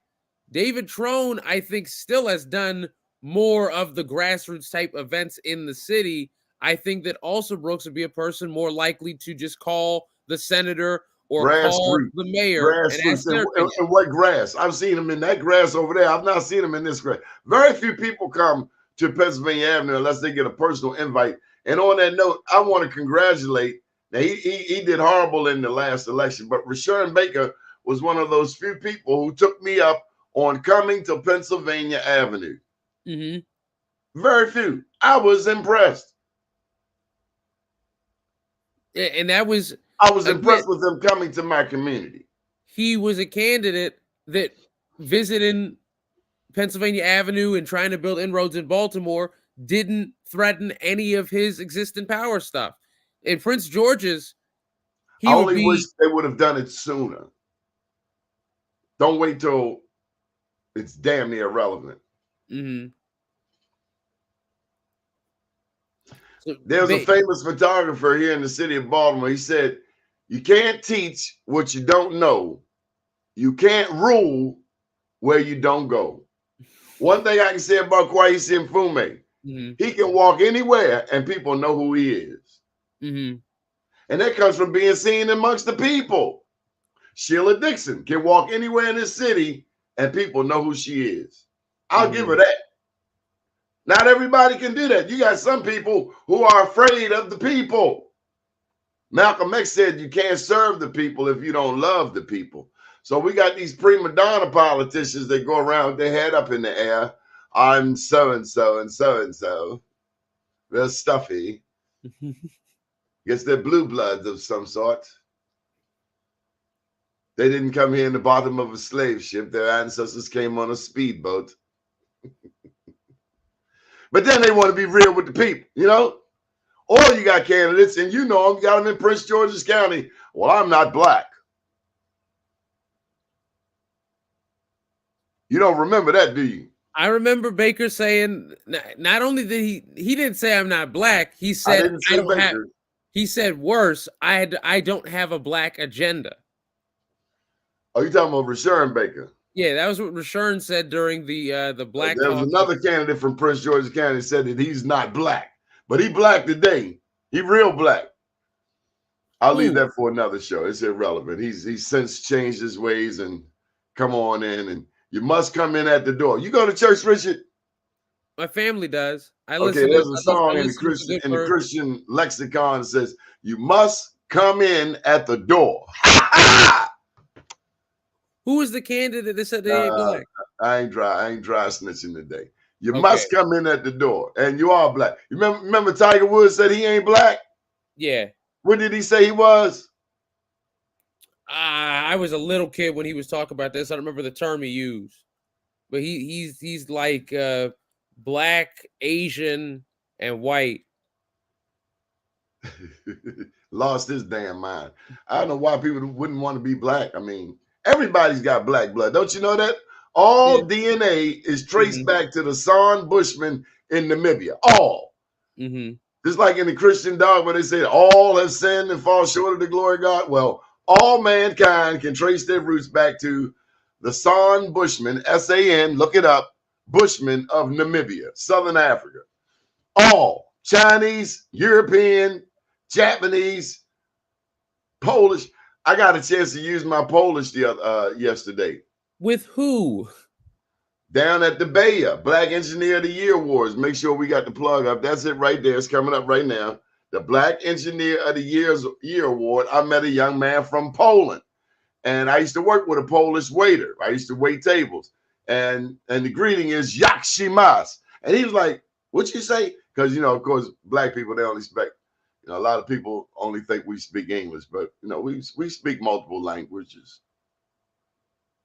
David Trone, I think, still has done more of the grassroots type events in the city. I think that also Brooks would be a person more likely to just call the senator or call the mayor and ask their opinion. And what grass? I've seen him in that grass over there. I've not seen him in this grass. Very few people come to Pennsylvania Avenue unless they get a personal invite. And on that note, I want to congratulate. Now, he did horrible in the last election, but Rashawn Baker was one of those few people who took me up on coming to Pennsylvania Avenue. Mm-hmm. Very few. I was impressed. Yeah, and I was impressed with him coming to my community. He was a candidate that visiting Pennsylvania Avenue and trying to build inroads in Baltimore didn't threaten any of his existing power stuff. In Prince George's, I only wish they would have done it sooner. Don't wait till it's damn near irrelevant. Mm-hmm. So there's a famous photographer here in the city of Baltimore. He said, you can't teach what you don't know. You can't rule where you don't go. One thing I can say about Kwesi Mfume, he can walk anywhere and people know who he is. Mm-hmm. And that comes from being seen amongst the people. Sheila Dixon can walk anywhere in this city and people know who she is. I'll give her that. Not everybody can do that. You got some people who are afraid of the people. Malcolm X said you can't serve the people if you don't love the people. So we got these prima donna politicians that go around with their head up in the air. I'm so-and-so and so-and-so. They're stuffy. Guess they're blue bloods of some sort. They didn't come here in the bottom of a slave ship. Their ancestors came on a speedboat. But then they want to be real with the people, you know? Or you got candidates, and you know them, you got them in Prince George's County. Well, I'm not black. You don't remember that, do you? I remember Baker saying, not only did he didn't say I'm not black, he said he said worse, I don't have a black agenda. Oh, you talking about Rashawn Baker? Yeah, that was what Rashawn said during the black. There was another candidate from Prince George's County said that he's not black, but he black today. He real black. I'll leave that for another show. It's irrelevant. He's since changed his ways and come on in, and you must come in at the door. You go to church, Richard? My family does. Okay, there's a song in the Christian lexicon that says you must come in at the door. Who was the candidate that said they ain't black? I ain't dry snitching today. You must come in at the door, and you are black. You remember Tiger Woods said he ain't black? Yeah. What did he say he was? I was a little kid when he was talking about this. I don't remember the term he used, but he's like black, Asian, and white. Lost his damn mind. I don't know why people wouldn't want to be black. I mean, everybody's got black blood. Don't you know that? All DNA is traced back to the Son Bushman in Namibia. All. Just like in the Christian dogma, they say all have sinned and fall short of the glory of God. Well, all mankind can trace their roots back to the Son Bushman, S-A-N, look it up, Bushman of Namibia, Southern Africa. All. Chinese, European, Japanese, Polish. I got a chance to use my Polish yesterday. With who? Down at the Bayer Black Engineer of the Year Awards. Make sure we got the plug up. That's it right there. It's coming up right now. The Black Engineer of the Year Award. I met a young man from Poland. And I used to work with a Polish waiter. I used to wait tables. And the greeting is "Jak shimas." And he was like, "What you say?" Because, of course, black people, they only speak, a lot of people only think we speak English, but, we speak multiple languages.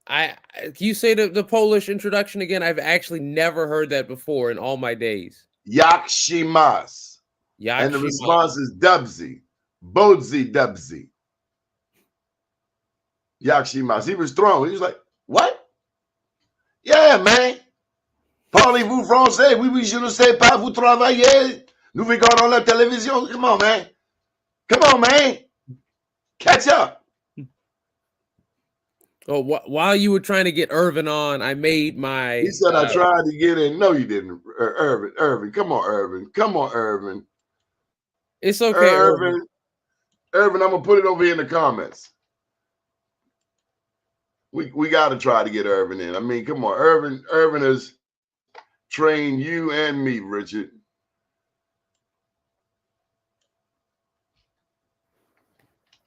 Can you say the Polish introduction again? I've actually never heard that before in all my days. Jak shimas. And the response is "Dubsy, Bodzi Dubsy." Jak shimas. He was thrown. He was like, "What? Yeah, man. Parlez-vous français? Oui, je ne sais pas. Vous travaillez. Nous regardons la télévision. Come on, man. Come on, man. Catch up." Oh, while you were trying to get Irvin on, I made my. He said, "I tried to get in." No, you didn't. Irvin. Come on, Irvin. Come on, Irvin. It's okay, Irvin. Irvin, I'm going to put it over here in the comments. We got to try to get Irvin in. I mean, come on. Irvin has trained you and me, Richard.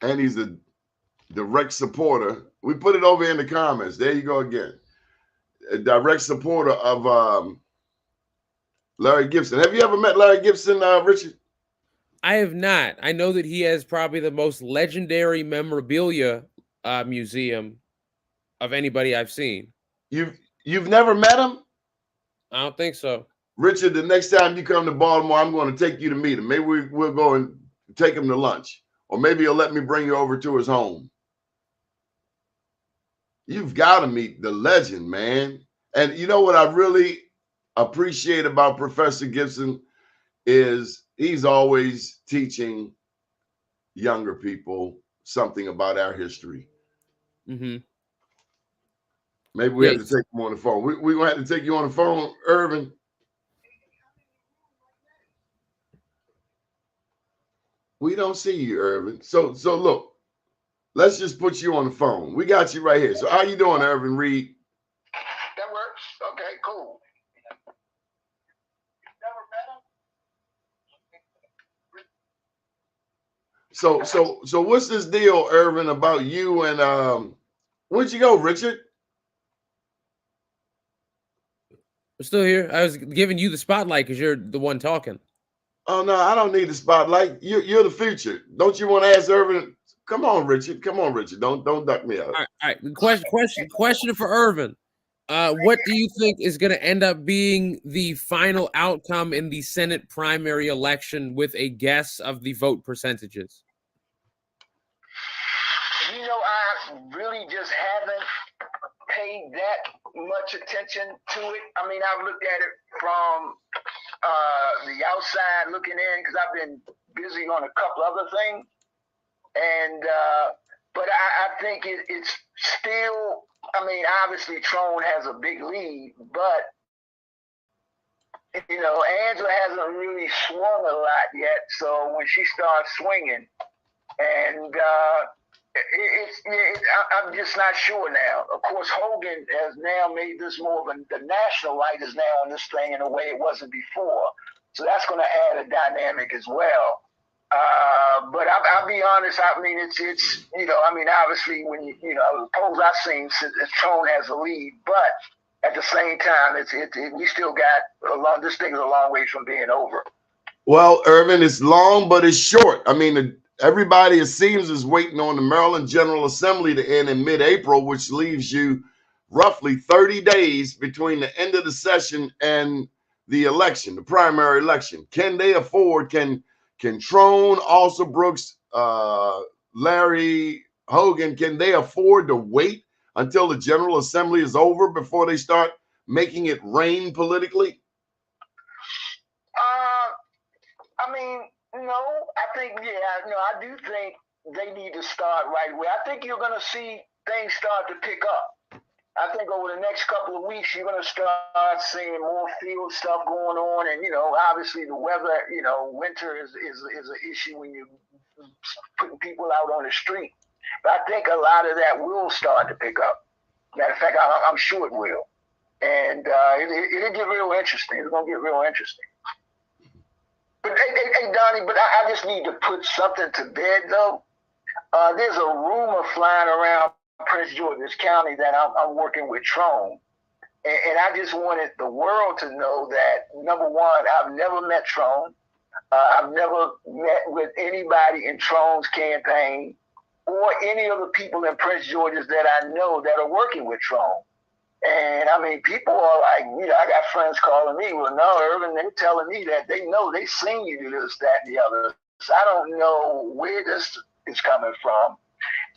And he's a direct supporter. We put it over in the comments. There you go again. A direct supporter of Larry Gibson. Have you ever met Larry Gibson, Richard? I have not. I know that he has probably the most legendary memorabilia museum of anybody I've seen. You've never met him? I don't think so. Richard, the next time you come to Baltimore, I'm going to take you to meet him. Maybe we'll go and take him to lunch. Or maybe he'll let me bring you over to his home. You've got to meet the legend, man. And you know what I really appreciate about Professor Gibson is he's always teaching younger people something about our history. Mm-hmm. Maybe we have to take him on the phone. We're going to have to take you on the phone, Irvin. We don't see you, Irvin. So look, let's just put you on the phone. We got you right here. So how you doing, Irvin Reed? That works. Okay, cool. So what's this deal, Irvin, about you and where'd you go, Richard? We're still here. I was giving you the spotlight because you're the one talking. Oh no, I don't need the spotlight. You're the future. Don't you want to ask Irvin? Come on, Richard. Come on, Richard. Don't duck me out. All right. Question for Irvin. What do you think is going to end up being the final outcome in the Senate primary election with a guess of the vote percentages? I really just haven't paid that much attention to it. I mean, I've looked at it from the outside looking in because I've been busy on a couple other things. And but I think it's still, I mean, obviously Trone has a big lead, but Angela hasn't really swung a lot yet. So when she starts swinging, and I'm just not sure now. Of course, Hogan has now made this more of the national light is now on this thing in a way it wasn't before. So that's going to add a dynamic as well. But I'll be honest. I mean, it's obviously when the polls I've seen, Trone has a lead, but at the same time, we still got this thing is a long way from being over. Well, Irvin, it's long, but it's short. I mean, everybody, it seems, is waiting on the Maryland General Assembly to end in mid-April, which leaves you roughly 30 days between the end of the session and the election, the primary election. Can they afford? Can Trone, also Brooks, Larry, Hogan, can they afford to wait until the General Assembly is over before they start making it rain politically? I mean, no, I think, I do think they need to start right away. I think you're going to see things start to pick up. I think over the next couple of weeks, you're going to start seeing more field stuff going on. And, obviously the weather, winter is an issue when you're putting people out on the street. But I think a lot of that will start to pick up. Matter of fact, I'm sure it will. And it'll get real interesting. It's going to get real interesting. But, hey, Donnie, but I just need to put something to bed, though. There's a rumor flying around Prince George's County that I'm working with Trone. And I just wanted the world to know that, number one, I've never met Trone. I've never met with anybody in Trone's campaign or any of the people in Prince George's that I know that are working with Trone. And I mean, people are like, I got friends calling me, well, no, Irvin, they're telling me that they know they seen you do this, that, and the other. So I don't know where this is coming from.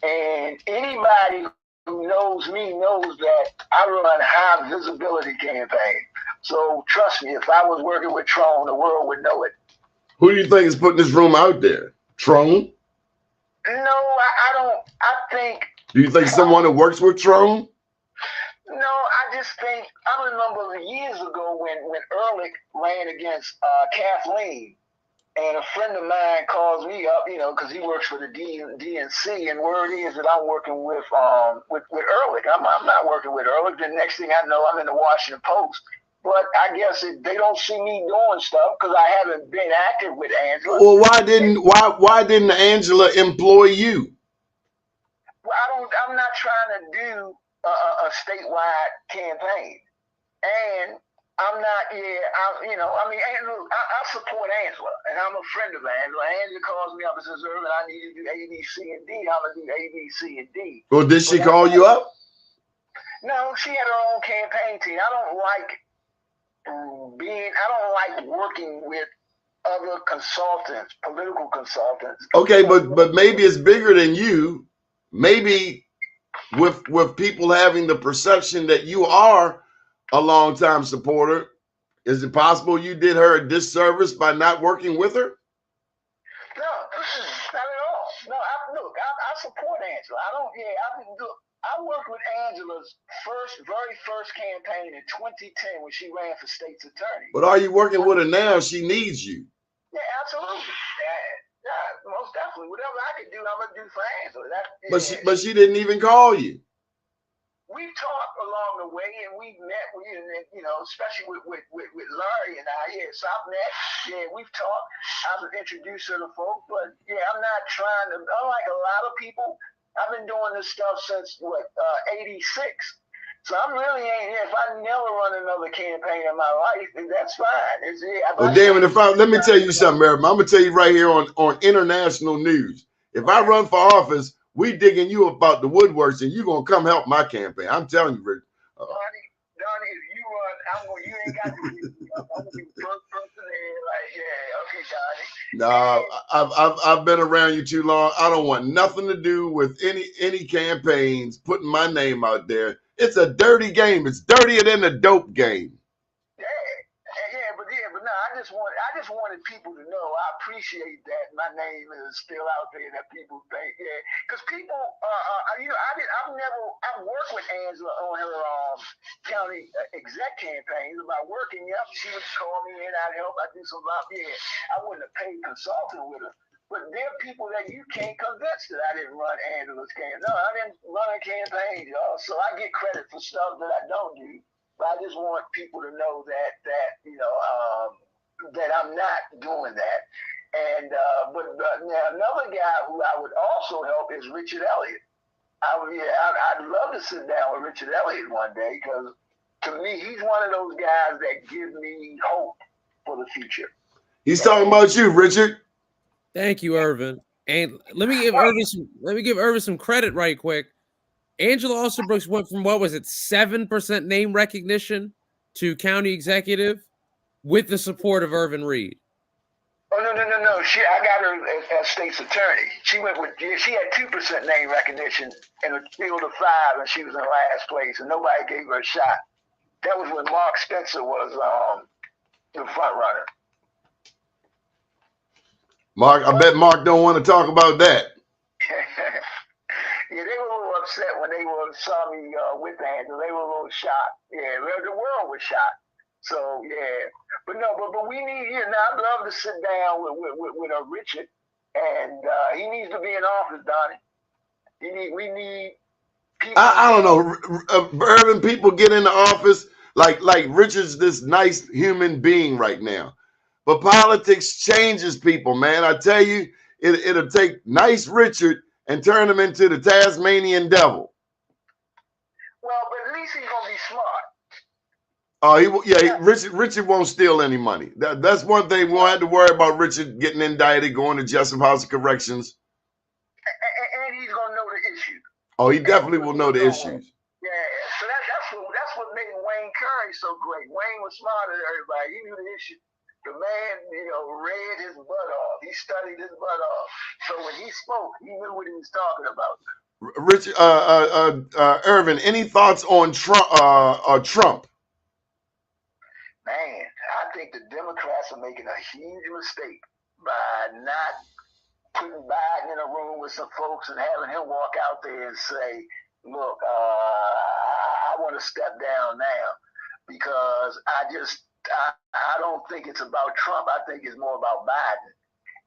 And anybody who knows me knows that I run high visibility campaign. So trust me, if I was working with Trone, the world would know it. Who do you think is putting this room out there? Trone? No, I don't. I think. Do you think someone that works with Trone? No, I just think, I remember years ago when Elliott ran against Kathleen, and a friend of mine calls me up, because he works for the DNC, and word is that I'm working with Elliott. I'm not working with Elliott. The next thing I know, I'm in the Washington Post. But I guess they don't see me doing stuff because I haven't been active with Angela. Well, why didn't Angela employ you? Well, I'm not trying to do a statewide campaign, and I'm not. I support Angela, and I'm a friend of Angela. Angela calls me up and says, "Irvin, I need to do A, B, C, and D. I'm gonna do A, B, C, and D." Well, did she call you up? No, she had her own campaign team. I don't like working with other consultants, political consultants. Okay, but maybe it's bigger than you. Maybe with people having the perception that you are a longtime supporter, is it possible you did her a disservice by not working with her? No, not at all. No, I support Angela. I worked with Angela's very first campaign in 2010 when she ran for state's attorney. But are you working with her now? She needs you. Yeah, absolutely. Yeah, most definitely. Whatever I could do, I'm gonna do for Angela. But she didn't even call you. We've talked along the way, and we've met. Especially with Larry and I. Yeah, so I've met. Yeah, we've talked. I've introduced her to folks, but yeah, I'm not trying to. Unlike a lot of people, I've been doing this stuff since '86. So I'm really ain't. If I never run another campaign in my life, that's fine. Well, damn it! Let me tell you something, Irvin. I'm gonna tell you right here on international news. If I run for office, we digging you about the woodworks, and you gonna come help my campaign. I'm telling you, Rick. Donnie, if you run, you ain't got to be. I'm gonna be the first person in. Like, yeah, okay, Donnie. No, I've been around you too long. I don't want nothing to do with any campaigns putting my name out there. It's a dirty game. It's dirtier than the dope game. But no, I just wanted people to know. I appreciate that my name is still out there. That people think, because people, I've worked with Angela on her county exec campaigns about working. Yep, she would call me in. I'd help. I'd do some lot. Yeah, I wouldn't have paid consulting with her. But there are people that you can't convince that I didn't run Angela's campaign. No, I didn't run a campaign, y'all. So I get credit for stuff that I don't do. But I just want people to know that I'm not doing that. And but now another guy who I would also help is Richard Elliott. I'd love to sit down with Richard Elliott one day because to me he's one of those guys that give me hope for the future. He's talking about you, Richard. Thank you, Irvin. And let me give Irvin some credit right quick. Angela Alsterbrooks went from 7% name recognition to county executive with the support of Irvin Reed. Oh no! I got her as state's attorney. She had 2% name recognition in a field of 5, and she was in last place, and nobody gave her a shot. That was when Mark Spencer was the front runner. Mark, I bet Mark don't want to talk about that. Yeah, they were a little upset when they saw me with Angela. They were a little shocked. Yeah, the world was shocked. So yeah, but we need. I'd love to sit down with Richard, and he needs to be in office, Donnie. We need people. I don't know, Irvin. People get into office like Richard's this nice human being right now, but politics changes people, man. I tell you, it'll take nice Richard and turn him into the Tasmanian devil. least he's gonna be smart. Richard won't steal any money. That's one thing we won't have to worry about. Richard getting indicted, going to Jessup House of Corrections, and he's gonna know the issues. Oh, he definitely will know the issues. Yeah, so that's what made Wayne Curry so great. Wayne was smarter than everybody. He knew the issue. The man, read his butt off. He studied his butt off. So when he spoke, he knew what he was talking about. Richard, Irvin, any thoughts on Trump? Man, I think the Democrats are making a huge mistake by not putting Biden in a room with some folks and having him walk out there and say, look, I want to step down now, because I don't think it's about Trump. I think it's more about Biden.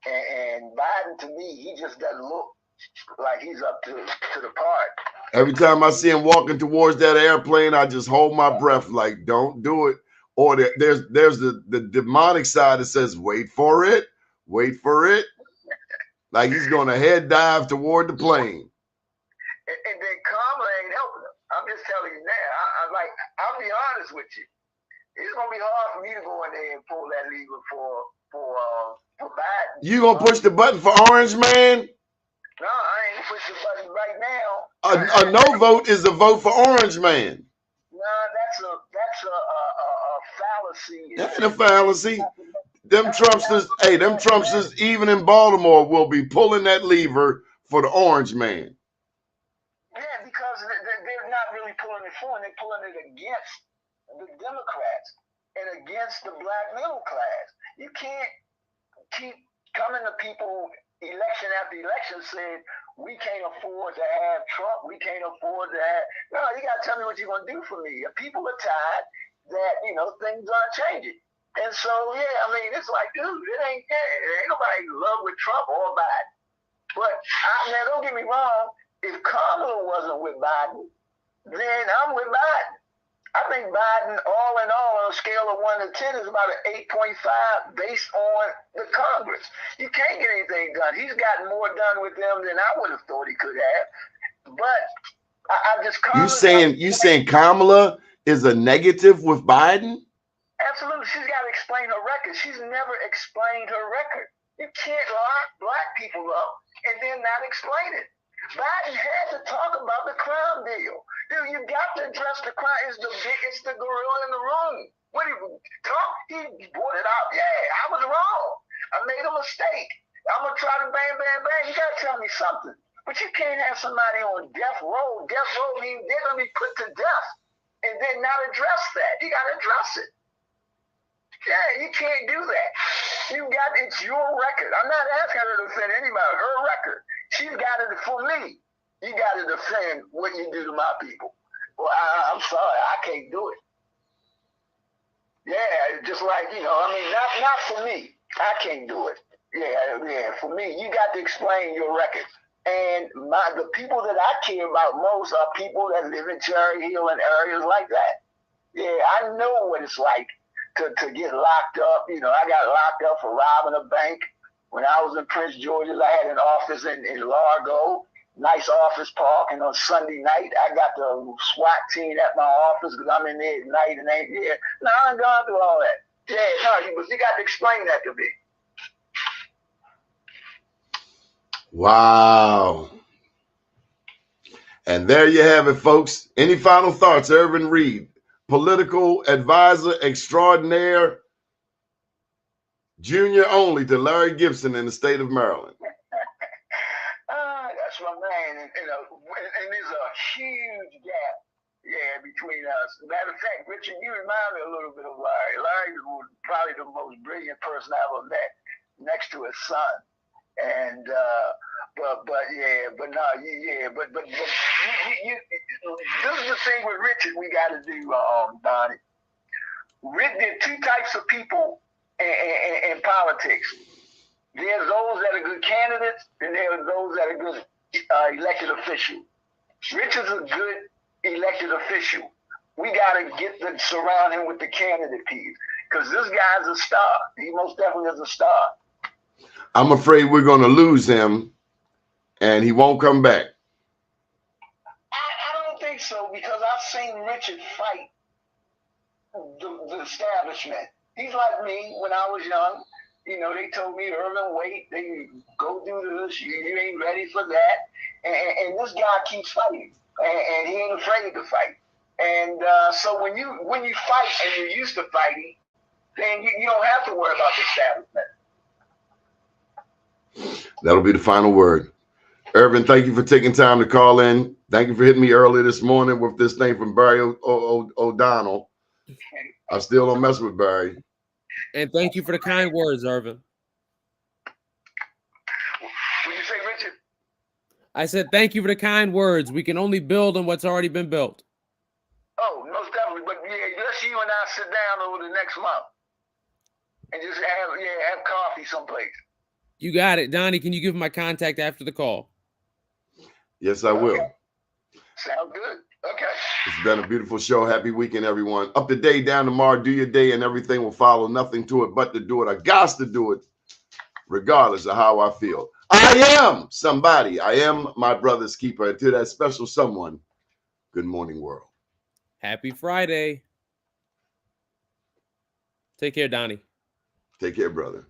And Biden, to me, he just doesn't look like he's up to the part. Every time I see him walking towards that airplane, I just hold my breath, like, don't do it. Or there's the demonic side that says, wait for it. Like he's going to head dive toward the plane. And then Kamala ain't helping him. I'm just telling you now. I'll be honest with you. It's going to be hard for me to go in there and pull that lever for Biden. You going to push the button for Orange Man? No, I ain't push the button right now. A no vote is a vote for Orange Man. No, that's a fallacy. That ain't a fallacy. Them Trumpsters, even in Baltimore, will be pulling that lever for the Orange Man. Yeah, because they're not really pulling it for him. They're pulling it against the Democrats and against the black middle class. You can't keep coming to people election after election saying, we can't afford to have Trump. We can't afford to have. No, you got to tell me what you're going to do for me. People are tired that, things aren't changing. And so, it's like, dude, it ain't nobody in love with Trump or Biden. But now, don't get me wrong. If Kamala wasn't with Biden, then I'm with Biden. I think Biden, all in all, on a scale of 1 to 10, is about an 8.5 based on the Congress. You can't get anything done. He's gotten more done with them than I would have thought he could have. But I just you saying Kamala is a negative with Biden? Absolutely. She's got to explain her record. She's never explained her record. You can't lock black people up and then not explain it. Biden had to talk about the crime deal. Dude, you got to address the crime. It's the gorilla in the room. Trump, he brought it out. Yeah, I was wrong. I made a mistake. I'm going to try to bang, bang, bang. You got to tell me something. But you can't have somebody on death row. Death row means they're going to be put to death and then not address that. You got to address it. Yeah, you can't do that. It's your record. I'm not asking her to defend anybody. Her record. She's got it for me. You got to defend what you do to my people. Well, I'm sorry, I can't do it. Yeah, just like, not for me. I can't do it. Yeah, for me, you got to explain your record. And the people that I care about most are people that live in Cherry Hill and areas like that. Yeah, I know what it's like to get locked up. I got locked up for robbing a bank. When I was in Prince George's, I had an office in Largo, nice office park, and on Sunday night, I got the SWAT team at my office because I'm in there at night and ain't there. No, I ain't gone through all that. Yeah, no, you got to explain that to me. Wow. And there you have it, folks. Any final thoughts? Irvin Reed, political advisor extraordinaire, junior only to Larry Gibson in the state of Maryland. That's my man. And there's a huge gap, between us. Matter of fact, Richard, you remind me a little bit of Larry. Larry was probably the most brilliant person I ever met, next to his son. And this is the thing with Richard we got to do, Doni. There are two types of people in politics. There's those that are good candidates, and there's those that are good elected officials. Richard's a good elected official. We got to surround him with the candidate piece, because this guy's a star. He most definitely is a star. I'm afraid we're going to lose him, and he won't come back. I don't think so, because I've seen seen Richard fight the establishment. He's like me when I was young. You know, they told me, Irvin, wait, they go do this. You ain't ready for that. And this guy keeps fighting, and he ain't afraid to fight. And so when you fight and you're used to fighting, then you don't have to worry about the establishment. That'll be the final word. Irvin, thank you for taking time to call in. Thank you for hitting me early this morning with this thing from Barry O'Donnell. I still don't mess with Barry. And thank you for the kind words, Irvin. What did you say, Richard? I said thank you for the kind words. We can only build on what's already been built. Oh, most definitely. But yeah, let's you and I sit down over the next month and just have coffee someplace. You got it. Donnie, can you give my contact after the call? Yes, I will. Okay. Sound good. Okay. It's been a beautiful show. Happy weekend, everyone. Up to day, down tomorrow. Do your day, and everything will follow. Nothing to it but to do it. I got to do it, regardless of how I feel. I am somebody. I am my brother's keeper. And to that special someone, good morning, world. Happy Friday. Take care, Donnie. Take care, brother.